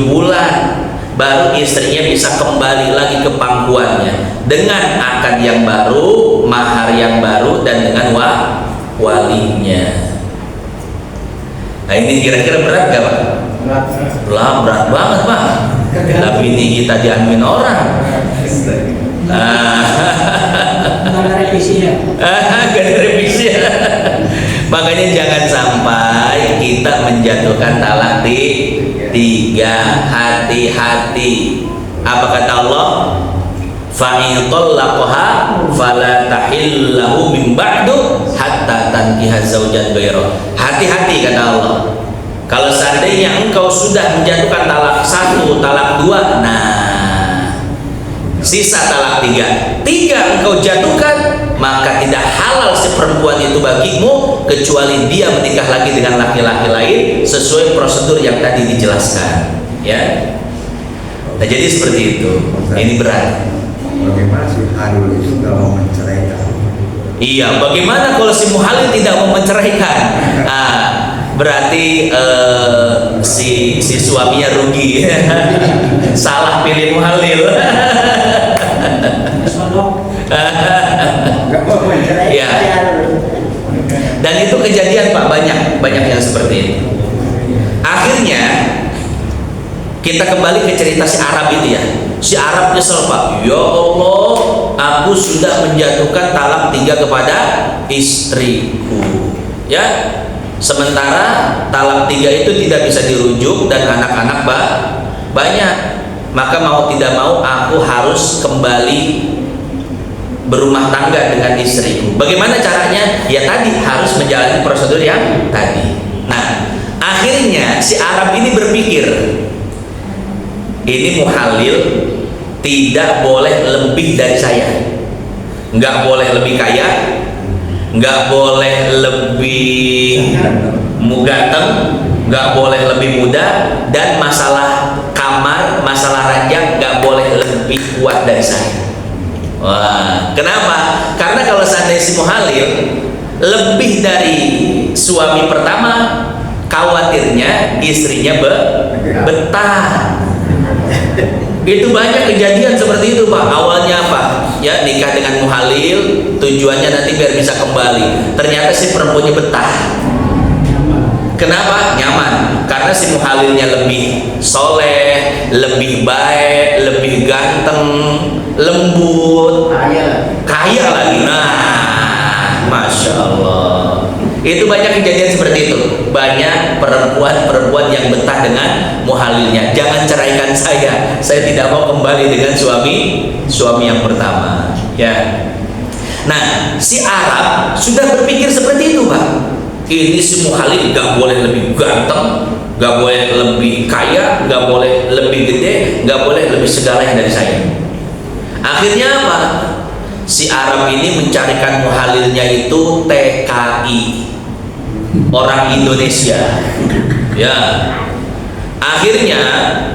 bulan baru istrinya bisa kembali lagi ke pangkuannya dengan akad yang baru, mahar yang baru, dan dengan walinya. Nah, ini kira-kira berat gak Pak? Berat banget Pak. Tapi ini kita dianuin orang. Gak ada revisi ya. Gak ada revisi ya. Makanya jangan sampai kita menjatuhkan talak tiga. Hati-hati. Apa kata Allah? Fa in talaqaha fala tahillahu min ba'du hatta tankiha zaujan ghairuh. Hati-hati kata Allah. Kalau seandainya engkau sudah menjatuhkan talak 1, talak 2, nah sisa talak 3 engkau jatuhkan, maka tidak halal si perempuan itu bagimu kecuali dia menikah lagi dengan laki-laki lain sesuai prosedur yang tadi dijelaskan, ya. Nah, jadi seperti itu. Ini berat. Bagaimana si halil itu nggak mau menceraikan? Iya, bagaimana kalau si muhalil tidak mau menceraikan? Nah, berarti si suaminya rugi. Salah pilih muhalil. Ya. Dan itu kejadian Pak, banyak yang seperti itu. Akhirnya kita kembali ke cerita si Arab itu ya. Si Arab nyesel Pak, ya Allah, aku sudah menjatuhkan talak 3 kepada istriku, ya. Sementara talak 3 itu tidak bisa dirujuk dan anak-anak banyak. Maka mau tidak mau aku harus kembali berumah tangga dengan istriku. Bagaimana caranya? Ya tadi harus menjalani prosedur yang tadi. Nah, akhirnya si Arab ini berpikir, ini muhalil tidak boleh lebih dari saya, nggak boleh lebih kaya, nggak boleh lebih ganteng, nggak boleh lebih muda, dan masalah kamar, masalah ranjang nggak boleh lebih kuat dari saya. Wah, kenapa? Karena kalau seandainya si muhalil lebih dari suami pertama, khawatirnya istrinya betah. Itu banyak kejadian seperti itu Pak. Awalnya apa? Ya, nikah dengan muhalil, tujuannya nanti biar bisa kembali. Ternyata si perempuannya betah. Kenapa? Nyaman. Karena si muhalilnya lebih soleh, lebih baik, lebih ganteng, lembut, kaya lagi. Nah, Masya Allah. Itu banyak kejadian seperti itu. Banyak perempuan-perempuan yang betah dengan muhalilnya. Jangan ceraikan saya tidak mau kembali dengan suami yang pertama, ya. Nah, si Arab sudah berpikir seperti itu Pak. Ini si muhalil gak boleh lebih ganteng, gak boleh lebih kaya, gak boleh lebih gede, gak boleh lebih segalanya dari saya. Akhirnya apa? Si Arab ini mencarikan muhalilnya itu TKI, orang Indonesia, ya. Akhirnya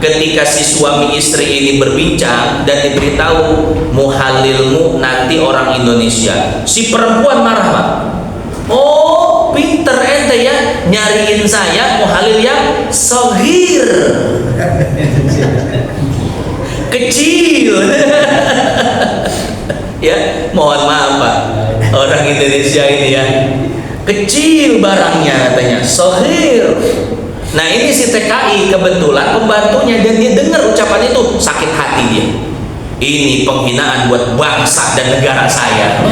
ketika si suami istri ini berbincang dan diberitahu muhalilmu nanti orang Indonesia, si perempuan marah Pak. Oh, pinter ente ya nyariin saya muhalil yang sohir, kecil. Ya, mohon maaf Pak, orang Indonesia Indonesia ini ya. Kecil barangnya katanya, sohir. Nah ini si TKI kebetulan pembantunya dan dia dengar ucapan itu, sakit hati dia. Ini penghinaan buat bangsa dan negara saya.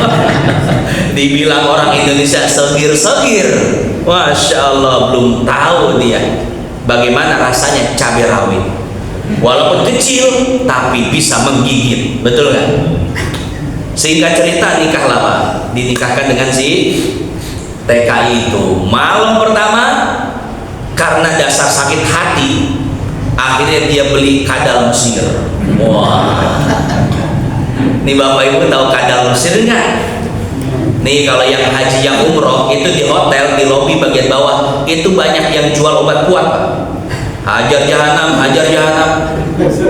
Dibilang orang Indonesia sogir-sogir. Masya Allah, belum tahu dia bagaimana rasanya cabai rawit. Walaupun kecil tapi bisa menggigit, betul kan? Singkat cerita, nikah lama dinikahkan dengan si TKI itu. Malam pertama karena dasar sakit hati, akhirnya dia beli kadal Mesir. Wah, nih Bapak Ibu tahu kadal Mesir nggak? Nih kalau yang haji yang umroh itu di hotel, di lobi bagian bawah itu banyak yang jual obat kuat, Pak. Hajar jahanam,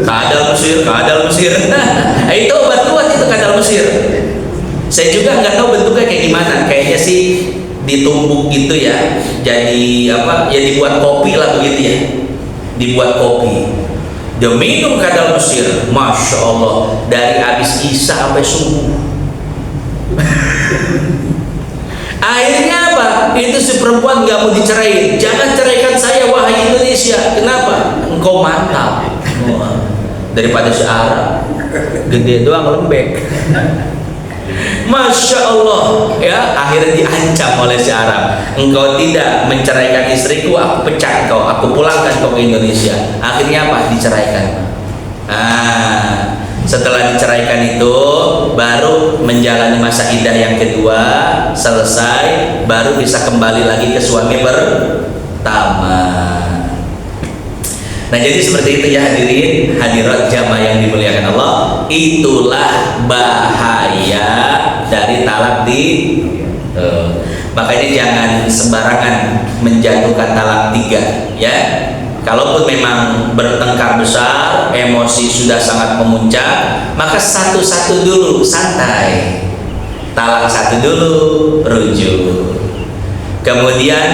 kadal Mesir. Itu obat kuat, itu kadal Mesir. Saya juga nggak tahu bentuknya kayak gimana. Kayaknya sih ditumbuk gitu ya. Jadi apa? Ya dibuat kopi lah begitu ya. Dibuat kopi. Dia minum kadal Mesir, Masya Allah, dari habis Isya sampai subuh. Akhirnya apa? Itu si perempuan nggak mau diceraiin. Jangan ceraikan saya wahai Indonesia. Kenapa? Engkau mantap. Daripada si Arab, gede doang lembek. Masya Allah ya, akhirnya diancam oleh si Arab. Engkau tidak menceraikan istriku, aku pecat kau, aku pulangkan kau ke Indonesia. Akhirnya apa? Diceraikan. Setelah diceraikan itu baru menjalani masa iddah yang kedua, selesai, baru bisa kembali lagi ke suami pertama. Nah jadi seperti itu ya hadirin hadirat jamaah yang dimuliakan Allah. Itulah bahaya dari talak di makanya jangan sembarangan menjatuhkan talak 3 ya. Kalaupun memang bertengkar besar, emosi sudah sangat memuncak, maka satu-satu dulu, santai. Talak 1 dulu, rujuk. Kemudian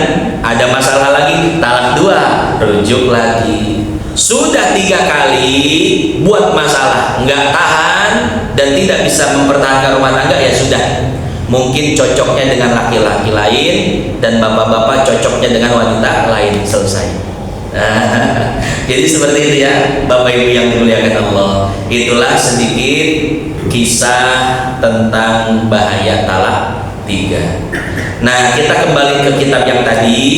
ada masalah lagi, talak 2, rujuk lagi. Sudah 3 kali buat masalah, nggak tahan dan tidak bisa mempertahankan rumah tangga, ya sudah. Mungkin cocoknya dengan laki-laki lain dan bapak-bapak cocoknya dengan wanita lain, selesai. Jadi seperti itu ya Bapak Ibu yang dimuliakan Allah. Itulah sedikit kisah tentang bahaya talak 3. Nah kita kembali ke kitab yang tadi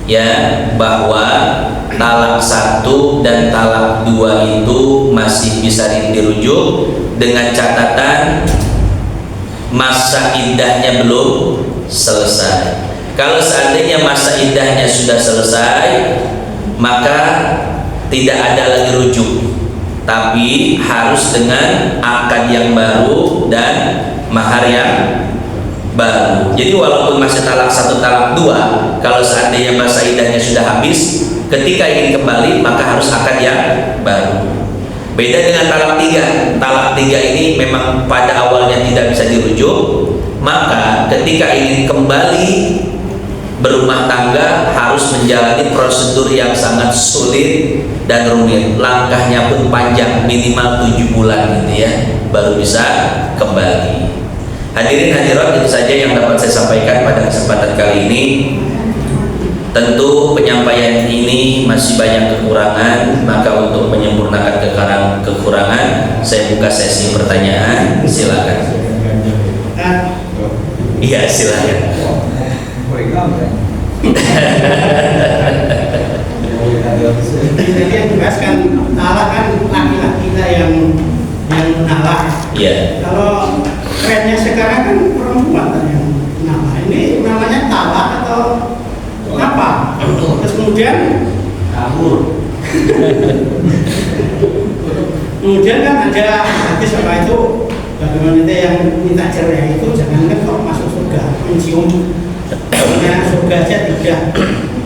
ya, bahwa talak 1 dan talak 2 itu masih bisa dirujuk dengan catatan masa iddahnya belum selesai. Kalau seandainya masa iddahnya sudah selesai, maka tidak ada lagi rujuk, tapi harus dengan akad yang baru dan mahar yang baru. Jadi walaupun masih talak 1 talak 2, kalau seandainya masa iddahnya sudah habis, ketika ingin kembali maka harus akad yang baru. Beda dengan talak 3. Talak 3 ini memang pada awalnya tidak bisa dirujuk, maka ketika ingin kembali berumah tangga harus menjalani prosedur yang sangat sulit dan rumit. Langkahnya pun panjang, minimal 7 bulan gitu ya, baru bisa kembali. Hadirin hadirat, itu saja yang dapat saya sampaikan pada kesempatan kali ini. Tentu penyampaian ini masih banyak kekurangan, maka untuk menyempurnakan kekurangan, saya buka sesi pertanyaan. Silakan. Iya, silakan. Jadi yang dibahaskan talak kan laki-laki kita yang menalak. Iya. Kalau trennya sekarang kan perempuan yang menalak. Ini namanya talak atau apa? Terus kemudian kabur. Kemudian kan ada hadis apa itu, bagi wanita yang minta cerai itu jangan kan kalau masuk surga mencium surga aja tidak.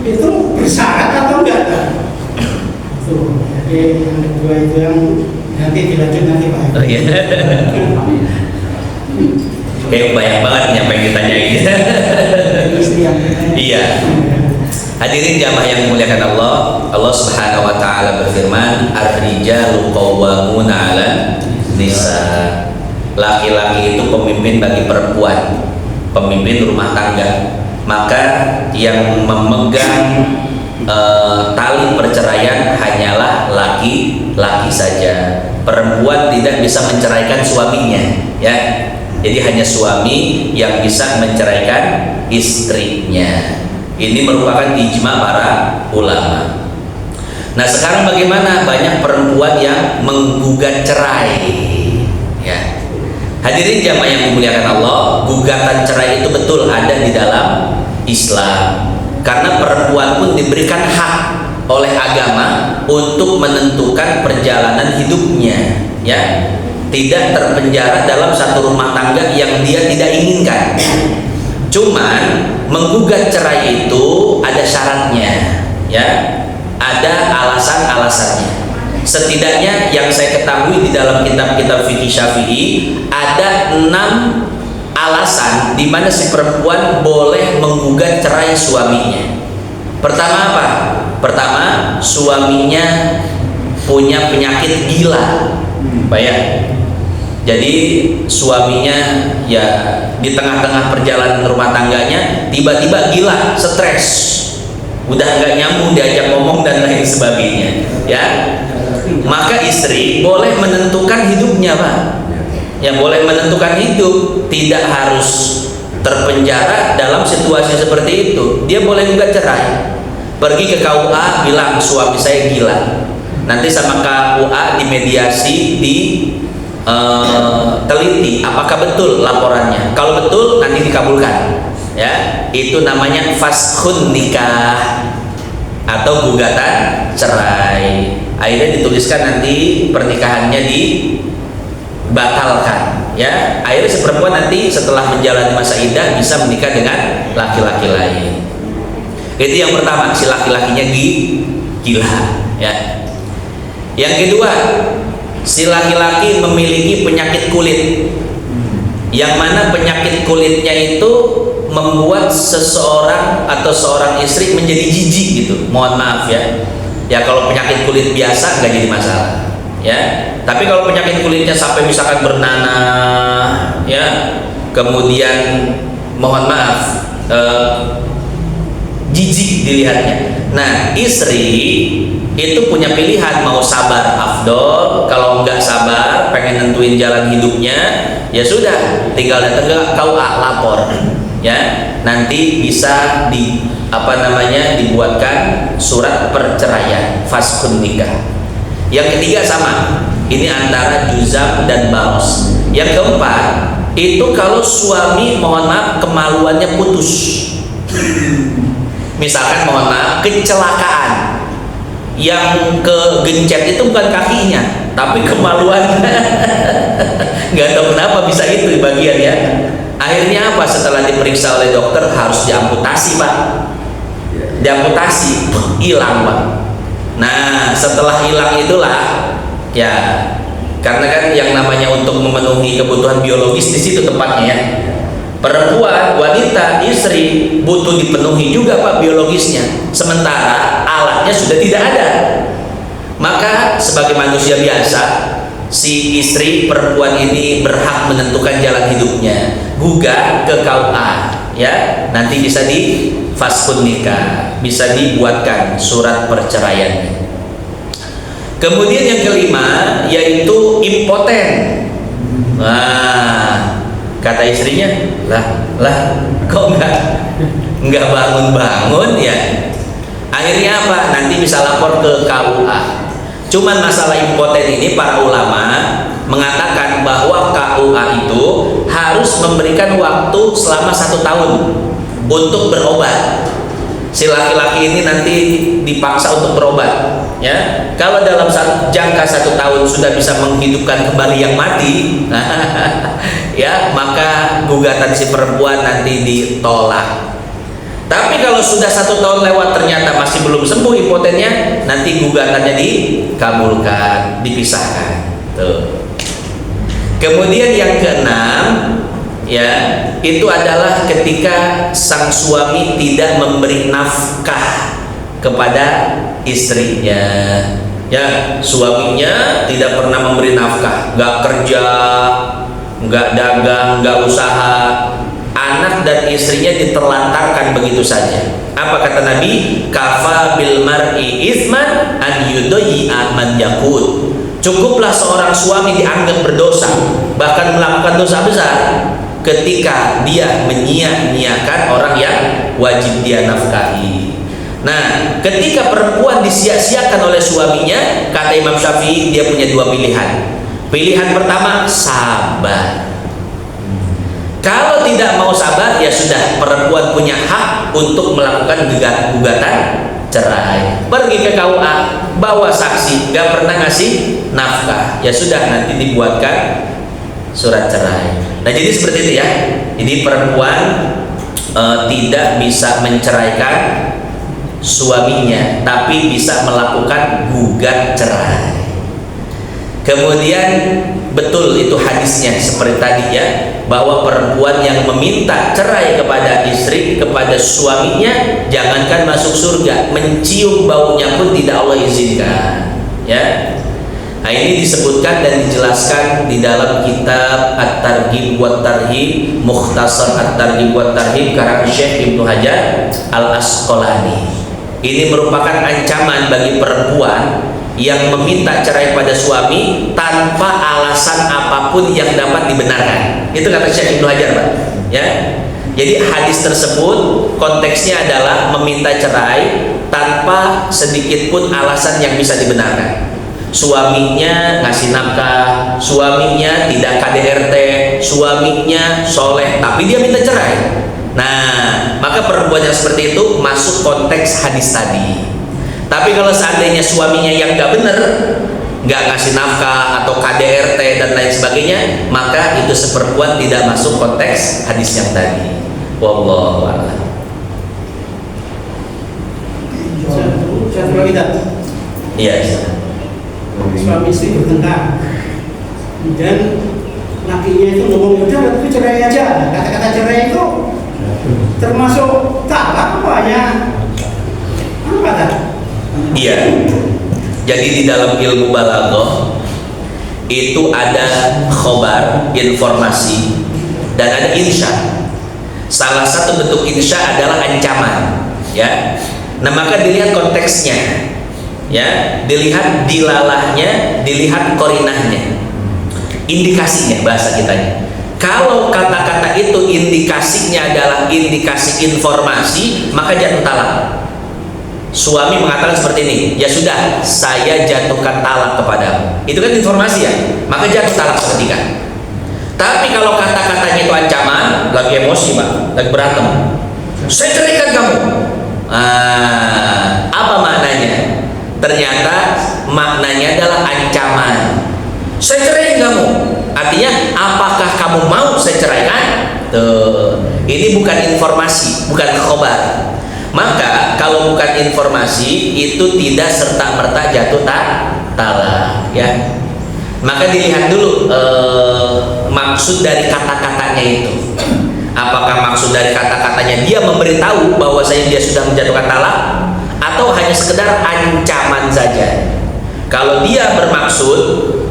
Itu bersyarat atau enggak kan? Tuh, jadi yang kedua itu yang nanti dilanjut nanti Pak. Oh iya. Kayak banyak banget yang pengen ditanyain. Iya. Hadirin jamaah yang dimuliakan Allah, Allah Subhanahu wa taala berfirman, "Ar-rijalu qawwamuna 'alan nisa." Laki-laki itu pemimpin bagi perempuan. pemimpin rumah tangga. Maka yang memegang tali perceraian hanyalah laki-laki saja. Perempuan tidak bisa menceraikan suaminya, ya. Jadi hanya suami yang bisa menceraikan istrinya. Ini merupakan ijma para ulama. Nah, sekarang bagaimana? Banyak perempuan yang menggugat cerai, ya. Hadirin jamaah yang dimuliakan Allah, gugatan cerai itu betul ada di dalam Islam. Karena perempuan pun diberikan hak oleh agama untuk menentukan perjalanan hidupnya, ya. Tidak terpenjara dalam satu rumah tangga yang dia tidak inginkan. Cuman menggugat cerai itu ada syaratnya, ya. Ada alasan-alasannya. Setidaknya yang saya ketahui di dalam kitab-kitab fikih Syafi'i ada 6 alasan di mana si perempuan boleh menggugat cerai suaminya. Pertama apa? Pertama, suaminya punya penyakit gila. Bayang. Jadi suaminya ya di tengah-tengah perjalanan rumah tangganya tiba-tiba gila, stres, udah nggak nyambung diajak ngomong dan lain sebagainya, ya. Maka istri boleh menentukan hidupnya, Pak. Ya, boleh menentukan hidup, tidak harus terpenjara dalam situasi seperti itu. Dia boleh juga cerai. Pergi ke KUA bilang suami saya gila. Nanti sama KUA dimediasi, teliti apakah betul laporannya. Kalau betul nanti dikabulkan. Ya, itu namanya faskhun nikah atau gugatan cerai. Akhirnya dituliskan nanti pernikahannya dibatalkan, ya. Akhirnya si perempuan nanti setelah menjalani masa iddah bisa menikah dengan laki-laki lain. Itu yang pertama, si laki-lakinya gila, ya. Yang kedua, si laki-laki memiliki penyakit kulit, yang mana penyakit kulitnya itu membuat seseorang atau seorang istri menjadi jijik gitu. Mohon maaf ya. Ya kalau penyakit kulit biasa nggak jadi masalah, ya. Tapi kalau penyakit kulitnya sampai misalkan bernanah, ya, kemudian mohon maaf jijik dilihatnya. Nah, istri itu punya pilihan mau sabar afdol, kalau nggak sabar pengen nentuin jalan hidupnya, ya sudah tinggal datang ke KUA lapor, ya. Nanti bisa dibuatkan surat perceraian, faskhun nikah. Yang ketiga sama, ini antara juzam dan baros. Yang keempat itu kalau suami mohon maaf kemaluannya putus, misalkan mohon maaf kecelakaan, yang kegencet itu bukan kakinya tapi kemaluan. Nggak tahu kenapa bisa itu bagian, ya. Akhirnya apa? Setelah diperiksa oleh dokter harus diamputasi, Pak. Diamputasi, hilang, Pak. Nah, setelah hilang itulah, ya, karena kan yang namanya untuk memenuhi kebutuhan biologis di situ tempatnya, ya. Perempuan, wanita, istri butuh dipenuhi juga, Pak, biologisnya. Sementara alatnya sudah tidak ada. Maka sebagai manusia biasa, si istri perempuan ini berhak menentukan jalan hidupnya. Gugat ke KUA, ya. Nanti bisa di faskhun nikah, bisa dibuatkan surat perceraian. Kemudian yang kelima yaitu impoten. Nah, kata istrinya, lah kok nggak bangun-bangun, ya. Akhirnya apa? Nanti bisa lapor ke KUA. Cuman masalah impoten ini para ulama mengatakan bahwa KUA itu harus memberikan waktu selama 1 tahun untuk berobat. Si laki-laki ini nanti dipaksa untuk berobat, ya. Kalau dalam jangka 1 tahun sudah bisa menghidupkan kembali yang mati, ya, maka gugatan si perempuan nanti ditolak. Tapi kalau sudah 1 tahun lewat ternyata masih belum sembuh impotennya, nanti gugatannya dikabulkan, dipisahkan. Tuh. Kemudian yang keenam, ya, itu adalah ketika sang suami tidak memberi nafkah kepada istrinya. Ya, suaminya tidak pernah memberi nafkah, nggak kerja, nggak dagang, nggak usaha. anak dan istrinya diterlantarkan begitu saja. Apa kata Nabi? Kafa bil mar'i itsman an yudayyi'a man yaqut. Cukuplah seorang suami dianggap berdosa, bahkan melakukan dosa besar, ketika dia menyia-nyiakan orang yang wajib dia nafkahi. Nah, ketika perempuan disia-siakan oleh suaminya, kata Imam Syafi'i, dia punya dua pilihan. Pilihan pertama, sabar. Kalau tidak mau sabar, ya sudah, perempuan punya hak untuk melakukan gugatan cerai. Pergi ke KUA, bawa saksi, gak pernah ngasih nafkah, ya sudah, nanti dibuatkan surat cerai. Nah, jadi seperti itu ya. Jadi perempuan tidak bisa menceraikan suaminya, tapi bisa melakukan gugat cerai. Kemudian betul itu hadisnya seperti tadi ya, bahwa perempuan yang meminta cerai kepada istri, kepada suaminya, jangankan masuk surga, mencium baunya pun tidak Allah izinkan ya. Nah, ini disebutkan dan dijelaskan di dalam kitab At-Targhib wa Tarhib, Mukhtasar At-Targhib wa Tarhib karang Syekh Ibnu Hajar Al-Asqalani. Ini merupakan ancaman bagi perempuan yang meminta cerai pada suami tanpa alasan apapun yang dapat dibenarkan. Itu kata Syekh Ibnu Hajar, Pak. Ya. Jadi hadis tersebut konteksnya adalah meminta cerai tanpa sedikit pun alasan yang bisa dibenarkan. Suaminya ngasih nafkah, suaminya tidak KDRT, suaminya soleh, tapi dia minta cerai. Nah, maka perempuan yang seperti itu masuk konteks hadis tadi. Tapi kalau seandainya suaminya yang nggak bener, nggak ngasih nafkah atau KDRT dan lain sebagainya, maka itu seperempuan tidak masuk konteks hadis yang tadi. Wallahu a'lam. Satu lagi tak? Iya. Suami istri bertengkar, dan lakinya itu ngomong, udah itu cerai aja. Kata-kata cerai itu termasuk talak apa ya? Apa tak? Iya. Jadi di dalam ilmu balaghah itu ada khobar, informasi, dan ada insya. Salah satu bentuk insya adalah ancaman, ya. Nah, maka dilihat konteksnya, ya, dilihat dilalahnya, dilihat korinahnya, indikasinya, bahasa kitanya. Kalau kata-kata itu indikasinya adalah indikasi informasi, maka jatuh talak. Suami mengatakan seperti ini, ya sudah, saya jatuhkan talak kepadamu. Itu kan informasi ya, maka jatuh talak seketika. Tapi kalau kata-katanya itu ancaman, lagi emosi Pak, lagi berantem, saya ceraikan kamu. Apa maknanya? Ternyata maknanya adalah ancaman. Saya ceraikan kamu. Artinya, apakah kamu mau saya ceraikan? Tuh, ini bukan informasi, bukan khobar. Maka kalau bukan informasi itu tidak serta-merta jatuh talak, ya. Maka dilihat dulu maksud dari kata-katanya itu. Apakah maksud dari kata-katanya dia memberitahu bahwasanya dia sudah menjatuhkan talak, atau hanya sekedar ancaman saja? Kalau dia bermaksud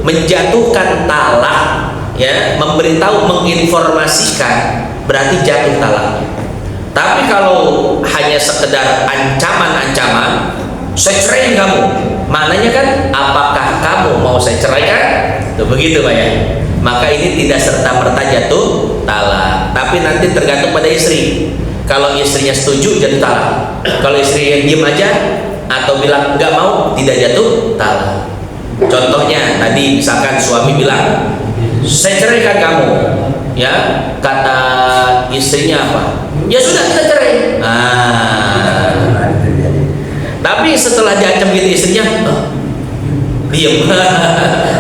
menjatuhkan talak, ya, memberitahu, menginformasikan, berarti jatuh talaknya. Tapi kalau hanya sekedar ancaman-ancaman, saya ceraikan kamu, maknanya kan apakah kamu mau saya ceraikan? Tuh, begitu Pak ya. Maka ini tidak serta-merta jatuh talak, tapi nanti tergantung pada istri. Kalau istrinya setuju, jatuh talak. Kalau istri yang diam aja atau bilang nggak mau, tidak jatuh talak. Contohnya tadi misalkan suami bilang, saya ceraikan kamu, ya, kata istrinya apa? Ya sudah, kita cerai. Tapi setelah diancam gitu istrinya, diam.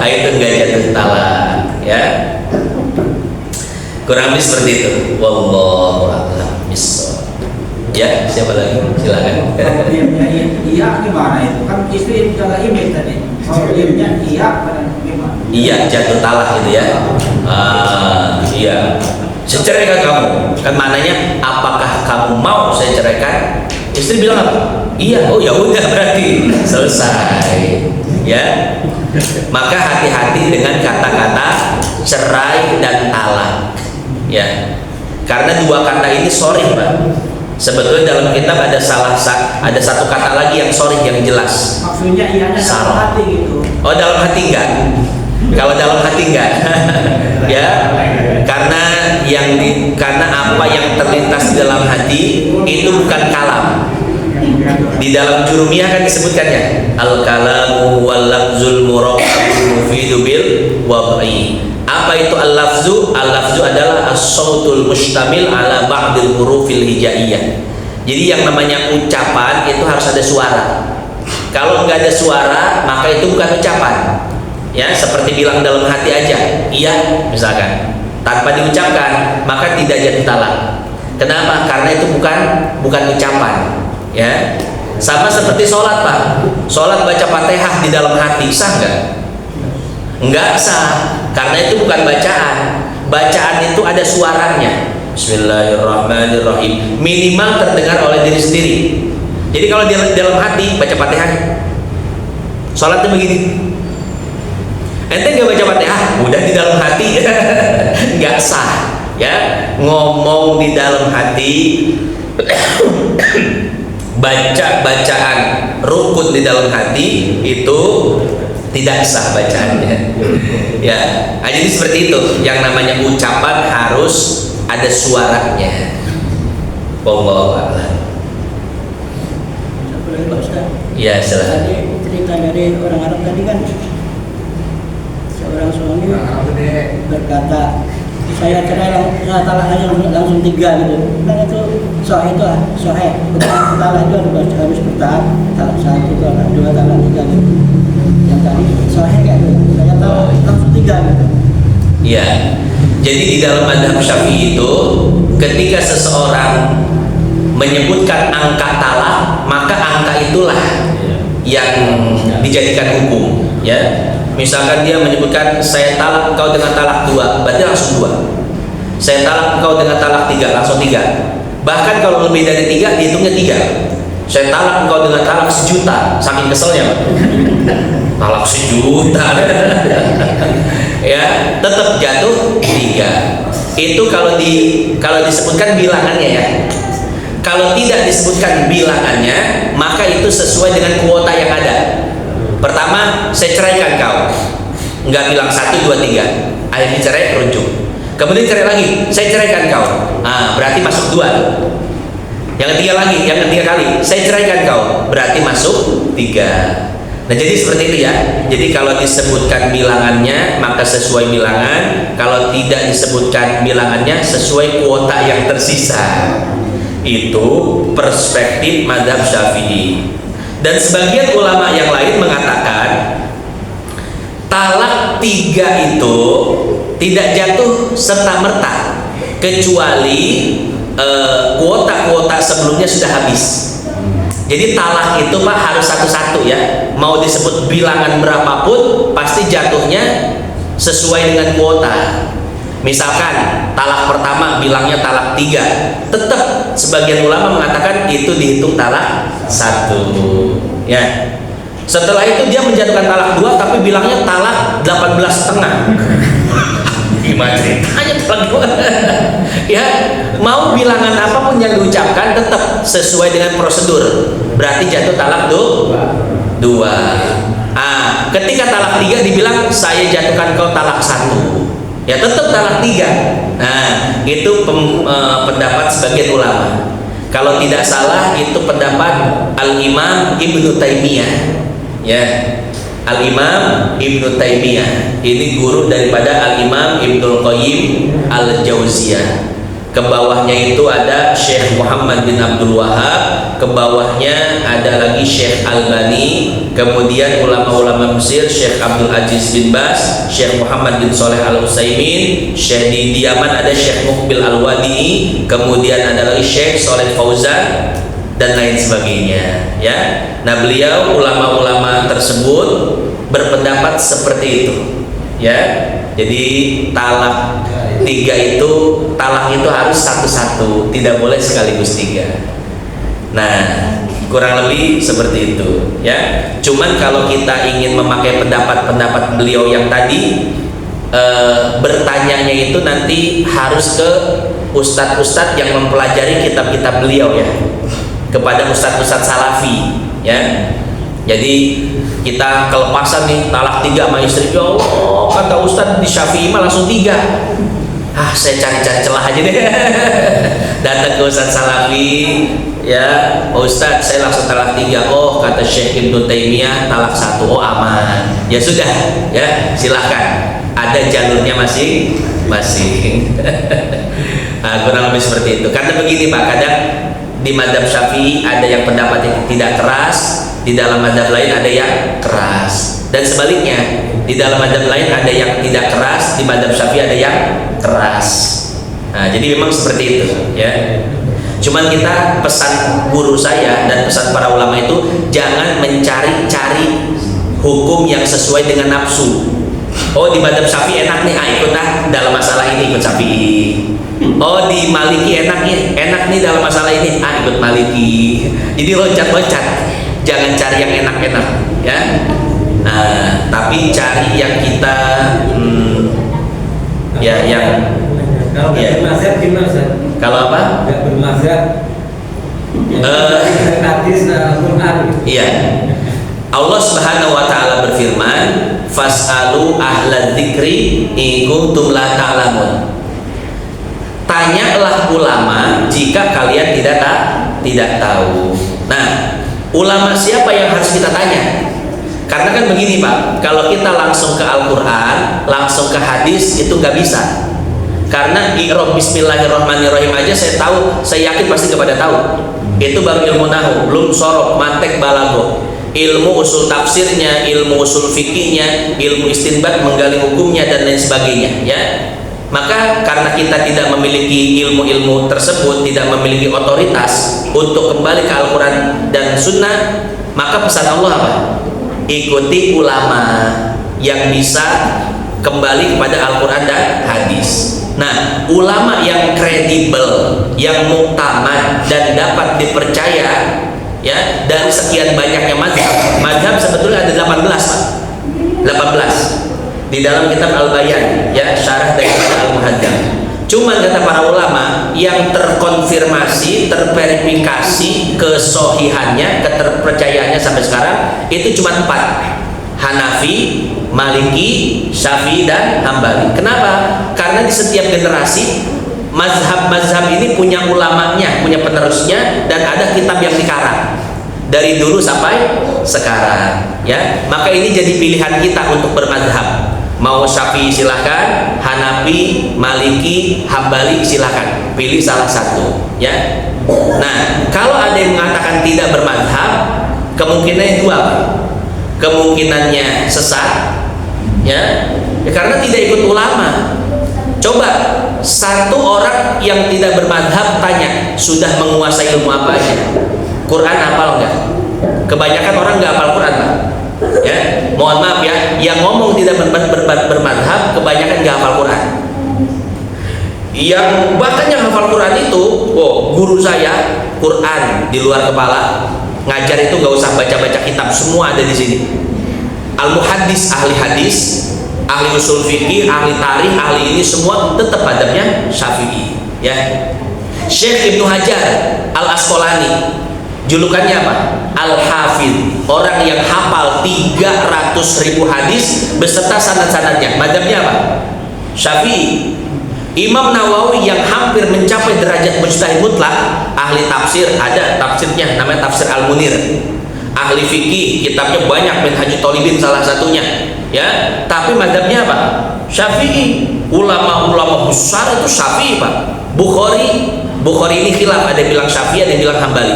Itu nggak jatuh talak, ya. Kurang lebih seperti itu. Wallahu a'lam bishawab. Ya, siapa lagi? Silakan. Iya gimana itu? Kan istri jaga email tadi. Kalau diamnya iya, gimana? Iya, jatuh talak gitu ya. Iya. Saya ceraikan kamu. Kan maknanya apakah kamu mau saya ceraikan? Istri bilang apa? Iya. Oh ya udah, berarti selesai. Ya. Maka hati-hati dengan kata-kata cerai dan talak. Ya. karena dua kata ini sharih, Pak. Sebetulnya dalam kitab ada satu kata lagi yang sharih, yang jelas. Maksudnya ianya dalam Sarah. hati gitu. Oh, dalam hati enggak? Kalau dalam hati enggak? Ya, karena karena apa yang terlintas di dalam hati itu bukan kalam. Di dalam Jurumiyah kan disebutkannya al-kalamu wal lafzul murakkabun mufidu bil wad'i. Apa itu al-lafzu? Al-lafzu adalah as-sautul mustamil ala ba'dil hurufil hijaiyah. Jadi yang namanya ucapan itu harus ada suara. Kalau nggak ada suara, maka itu bukan ucapan. Ya, seperti bilang dalam hati aja, iya misalkan, tanpa diucapkan, maka tidak jatuh talak. Kenapa? Karena itu bukan ucapan. Ya, sama seperti sholat, Pak. Sholat baca Fatihah di dalam hati, sah nggak? Nggak sah, karena itu bukan bacaan. Bacaan itu ada suaranya. Bismillahirrahmanirrahim. Minimal terdengar oleh diri sendiri. Jadi kalau di dalam hati baca Fatihah, sholatnya begini. Ente nggak baca Fatihah, udah di dalam hati, nggak sah. Ya, ngomong di dalam hati. Baca bacaan rukun di dalam hati itu tidak sah bacaannya. Ya, jadi seperti itu. Yang namanya ucapan harus ada suaranya. Wallahu a'lam. Boleh Pak Ustaz? Ya, silakan. Tadi cerita dari orang Arab tadi kan, seorang suami berkata, saya cerai talak aja langsung 3 gitu. Kan itu soal itu talak itu harus bertahap, talak 1, talak 2, talak 3 gitu. Yang tadi soal kayak gitu, saya tahu langsung 3 gitu. Iya. Jadi di dalam mazhab Syafi'i itu ketika seseorang menyebutkan angka talak, maka angka itulah yang dijadikan hukum, ya. Misalkan dia menyebutkan saya talak engkau dengan talak 2, berarti langsung 2. Saya talak engkau dengan talak 3, langsung 3. Bahkan kalau lebih dari 3 dihitungnya 3. Saya talak engkau dengan talak 1 juta, saking keselnya, Pak. Talak 1 juta. Ya, tetap jatuh 3. Itu kalau disebutkan bilangannya, ya. Kalau tidak disebutkan bilangannya, maka itu sesuai dengan kuota yang ada. Pertama, saya ceraikan kau. Enggak bilang 1, 2, 3. Akhirnya cerai, rujuk. Kemudian cerai lagi, saya ceraikan kau. Berarti masuk 2. Yang ketiga lagi, yang ketiga kali, saya ceraikan kau. Berarti masuk 3. Nah, jadi seperti itu, ya. Jadi kalau disebutkan bilangannya, maka sesuai bilangan. Kalau tidak disebutkan bilangannya, sesuai kuota yang tersisa. Itu perspektif mazhab Syafi'i. Dan sebagian ulama yang lain mengatakan talak 3 itu tidak jatuh serta-merta kecuali kuota-kuota sebelumnya sudah habis. Jadi talak itu, Pak, harus satu-satu, ya. Mau disebut bilangan berapapun pasti jatuhnya sesuai dengan kuota. Misalkan talak pertama bilangnya talak 3, tetap sebagian ulama mengatakan itu dihitung talak 1, ya. Setelah itu dia menjatuhkan talak 2 tapi bilangnya talak 18,5. Gimana ceritanya talak 2? Ya, mau bilangan apapun yang diucapkan tetap sesuai dengan prosedur. Berarti jatuh talak 2. Ketika talak 3 dibilang saya jatuhkan kau talak 1. Ya tetap talak 3. Nah, itu pendapat sebagian ulama. Kalau tidak salah itu pendapat Al-Imam Ibnu Taimiyah. Ya, Al-Imam Ibnu Taimiyah. Ini guru daripada Al-Imam Ibnul Qayyim Al-Jauziyah. Ke bawahnya itu ada Syekh Muhammad bin Abdul Wahab, ke bawahnya ada lagi Syekh Albani, kemudian ulama-ulama Mesir Syekh Abdul Aziz bin Bas, Syekh Muhammad bin Shalih Al-Utsaimin, Syekh di Yaman ada Syekh Muqbil Al-Wadi'i, kemudian ada lagi Syekh Shalih Fauzan dan lain sebagainya, ya. Nah, beliau ulama-ulama tersebut berpendapat seperti itu, ya. Jadi talak 3 itu, talak itu harus satu-satu, tidak boleh sekaligus 3. Nah, kurang lebih seperti itu, ya. Cuman kalau kita ingin memakai pendapat-pendapat beliau yang tadi, bertanyanya itu nanti harus ke ustadz-ustadz yang mempelajari kitab-kitab beliau ya, kepada ustadz-ustadz salafi ya. Jadi kita kelepasan nih talak 3 sama istri, ya Allah kata ustadz di Syafi'i mah langsung 3. Saya cari-cari celah aja deh. Datang ke ustadz salafi ya, ustadz saya langsung talak 3. Oh kata Syekh Ibnu Taimiyah talak 1. Oh aman. Ya sudah ya, silahkan, ada jalurnya masing-masing. Nah, kurang lebih seperti itu. Karena begini Pak, kadang di mazhab Syafi'i ada yang pendapatnya tidak keras, di dalam mazhab lain ada yang keras, dan sebaliknya di dalam mazhab lain ada yang tidak keras, di mazhab Syafi'i ada yang keras. Nah, jadi memang seperti itu ya. Cuman kita pesan guru saya dan pesan para ulama itu jangan mencari-cari hukum yang sesuai dengan nafsu. Oh di mazhab Syafi'i enak nih, ikut dalam masalah ini ikut Syafi'i. Oh di Maliki enak nih dalam masalah ini, ikut Maliki. Jadi loncat-loncat, jangan cari yang enak-enak ya. Nah, tapi cari yang kita ya yang kalau ya. bermazhab gimana Ustaz? Kalau apa? Enggak bermazhab. Hadis Al-Qur'an. Iya. Allah Subhanahu wa taala berfirman, "Fas'alu ahla dzikri in kuntum la ta'lamun." Tanyalah ulama jika kalian tidak tahu. Nah, ulama siapa yang harus kita tanya? Karena kan begini Pak, kalau kita langsung ke Al-Quran, langsung ke hadis itu nggak bisa. Karena i'rab bismillahirrahmanirrahim aja saya yakin pasti kepada tahu. Itu baru ilmu nahu, belum sorof, mantek, balago. Ilmu usul tafsirnya, ilmu usul fikihnya, ilmu istinbat, menggali hukumnya dan lain sebagainya ya. Maka karena kita tidak memiliki ilmu-ilmu tersebut, tidak memiliki otoritas untuk kembali ke Al-Quran dan Sunnah, maka pesan Allah apa? Ikuti ulama yang bisa kembali kepada Al-Quran dan hadis. Nah, ulama yang kredibel, yang muktamad dan dapat dipercaya ya, dari sekian banyaknya mazhab sebetulnya ada 18 Pak. 18 di dalam kitab Al-Bayan ya, syarah dari Al-Muhaddam. Cuma kata para ulama yang terkonfirmasi, terverifikasi kesohihannya, keterpercayaannya sampai sekarang itu cuma 4. Hanafi, Maliki, Syafi'i dan Hambali. Kenapa? Karena di setiap generasi mazhab-mazhab ini punya ulamanya, punya penerusnya, dan ada kitab yang dikarang dari dulu sampai sekarang ya. Maka ini jadi pilihan kita untuk bermazhab. Mau Syafi'i silahkan, Hanafi, Maliki, Hambali silahkan, pilih salah satu ya. Nah, kalau ada yang mengatakan tidak bermazhab, kemungkinannya 2. Kemungkinannya sesat ya, karena tidak ikut ulama. Coba satu orang yang tidak bermazhab tanya, sudah menguasai ilmu apa aja? Quran hafal enggak? Kebanyakan orang enggak hafal Quran Pak ya. Mohon maaf ya, yang ngomong tidak bermazhab kebanyakan enggak hafal Quran. Yang bahkan yang hafal Quran itu, guru saya Quran di luar kepala, ngajar itu nggak usah baca-baca kitab, semua ada di sini. Al-muhaddis, ahli hadis, ahli usul fikih, ahli tarikh, ahli ini semua tetap adabnya Syafi'i ya. Syekh Ibnu Hajar Al-Asqalani, julukannya apa? Al-Hafidh, orang yang hafal 300.000 hadis beserta sanad-sanadnya. Madhabnya apa? Syafi'i. Imam Nawawi yang hampir mencapai derajat mujtahid mutlak, ahli tafsir, ada tafsirnya namanya Tafsir Al-Munir. Ahli fikih, kitabnya banyak, Minhajut Thalibin salah satunya ya. Tapi madhabnya apa? Syafi'i. Ulama-ulama besar itu Syafi'i Pak. Bukhari ini khilaf, ada yang bilang Syafi'i, ada yang bilang Hambali.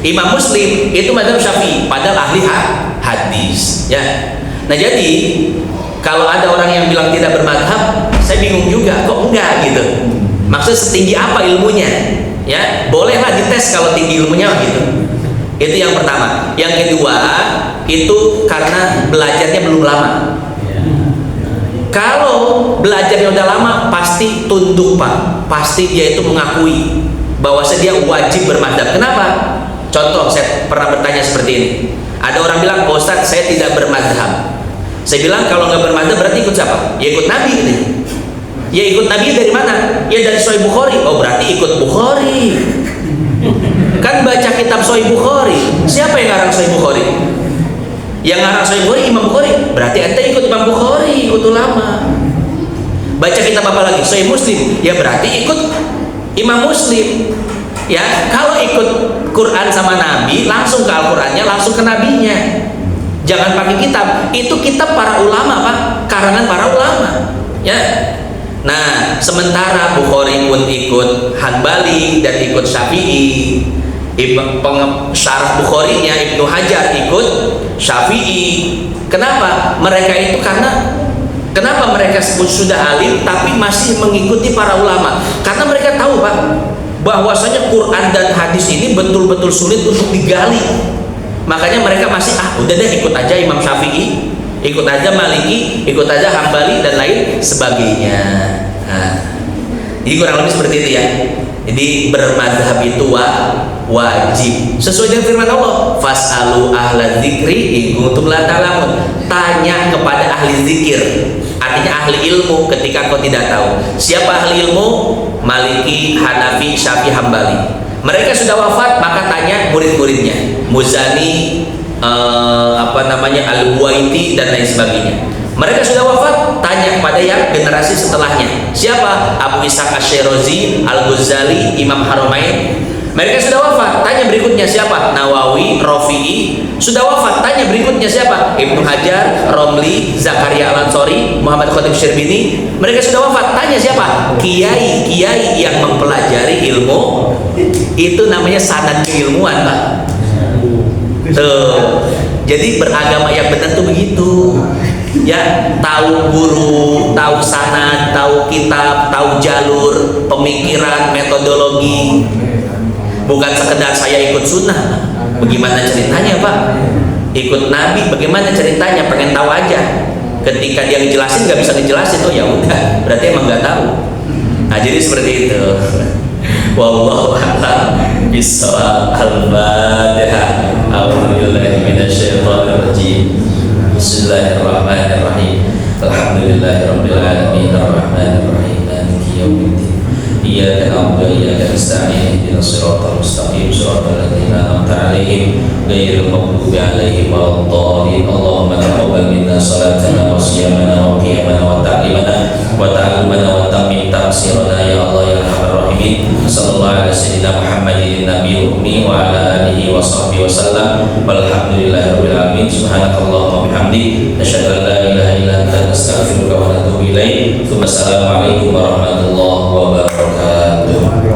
Imam Muslim itu madhab Syafi'i, padahal ahli hadis ya. Nah jadi kalau ada orang yang bilang tidak bermadhab, saya bingung juga, kok enggak gitu. Maksudnya setinggi apa ilmunya ya? Bolehlah dites kalau tinggi ilmunya gitu. Itu yang pertama. Yang kedua, itu karena belajarnya belum lama. Kalau belajarnya udah lama, pasti tunduk Pak. Pasti dia itu mengakui bahwa dia wajib bermadhab. Kenapa? Contoh, saya pernah bertanya seperti ini. Ada orang bilang, Ustaz saya tidak bermadhab. Saya bilang kalau nggak bermadhab berarti ikut siapa? Ya ikut Nabi gitu. Ya ikut Nabi dari mana? Ya dari Sahih Bukhari. Oh berarti ikut Bukhari. Kan baca kitab Sahih Bukhari. Siapa yang ngarang Sahih Bukhari? Yang ngarang Sahih Bukhari Imam Bukhari. Berarti ente ikut Imam Bukhari, ikut ulama. Baca kitab apa lagi? Sahih Muslim. Ya berarti ikut Imam Muslim. Ya, kalau ikut Quran sama Nabi, langsung ke Al-Qur'annya, langsung ke Nabinya. Jangan pakai kitab. Itu kitab para ulama, Pak. Karangan para ulama. Ya. Nah, sementara Bukhari pun ikut Hanbali dan ikut Syafi'i. Syarah Bukharinya Ibnu Hajar ikut Syafi'i. Kenapa? Mereka itu kenapa mereka sudah alim tapi masih mengikuti para ulama? Karena mereka tahu, Pak, bahwasanya Quran dan hadis ini betul-betul sulit untuk digali. Makanya mereka masih udah deh ikut aja Imam Syafi'i, ikut aja Maliki, ikut aja Hambali dan lain sebagainya. Nah, jadi kurang lebih seperti itu ya. Jadi bermadhab itu wajib sesuai dengan firman Allah, fasalu ahla dzikri in kuntum la ta'lamun. Tanya kepada ahli zikir, artinya ahli ilmu ketika kau tidak tahu. Siapa ahli ilmu? Maliki, Hanafi, Syafi'i, Hambali. Mereka sudah wafat, maka tanya murid-muridnya, Muzani, Al-Buaiti dan lain sebagainya. Mereka sudah wafat, tanya kepada yang generasi setelahnya. Siapa? Abu Ishaq Asy-Syirazi, Al-Ghazali, Imam Haramain. Mereka sudah wafat, tanya berikutnya siapa? Nawawi, Rafi'i. Sudah wafat, tanya berikutnya siapa? Ibnu Hajar, Romli, Zakaria Al-Ansori, Muhammad Khatib Syirbini. Mereka sudah wafat, tanya siapa? Kiai-kiai yang mempelajari ilmu. Itu namanya sanad keilmuan, Pak. Tuh. Jadi beragama yang benar tuh begitu. Ya, tahu guru, tahu sanad, tahu kitab, tahu jalur, pemikiran, metodologi. Bukan sekedar saya ikut sunnah. Bagaimana ceritanya, Pak? Ikut Nabi, bagaimana ceritanya? Pengen tahu aja. Ketika dia ngejelasin nggak bisa ngejelasin, oh ya udah, berarti emang nggak tahu. Nah, jadi seperti itu. Wallahu a'lam bishawab. Al-Fatihah. A'udzubillahi minasyaitonir rajim. Bismillahirrahmanirrahim. Alhamdulillahirabbil alamin arrahmanir rahim maliki yaumiddin. Iyyaka na'budu wa iyyaka nasta'in ihdinas siratal mustaqim siratal ladzina an'amta 'alaihim ghairil maghdubi 'alaihim waladdallin. Allahumma taqabbal minna salatana wa siyamana wa qiyamana wa ta'limana wa ta'allumana wa tammim tafsirana ya Allah ya arhamar rahimin. Sallallahu alaihi sayyidina Muhammadin nabiyil ummi wa ala alihi wa sahbihi wasallam. Walhamdulillahirabbil alamin. Subhanakallahumma wa bihamdik nasyhadu an la ilaha illa anta nastaghfiruka wa natubu ilaik. Assalamualaikum warahmatullahi wabarakatuh.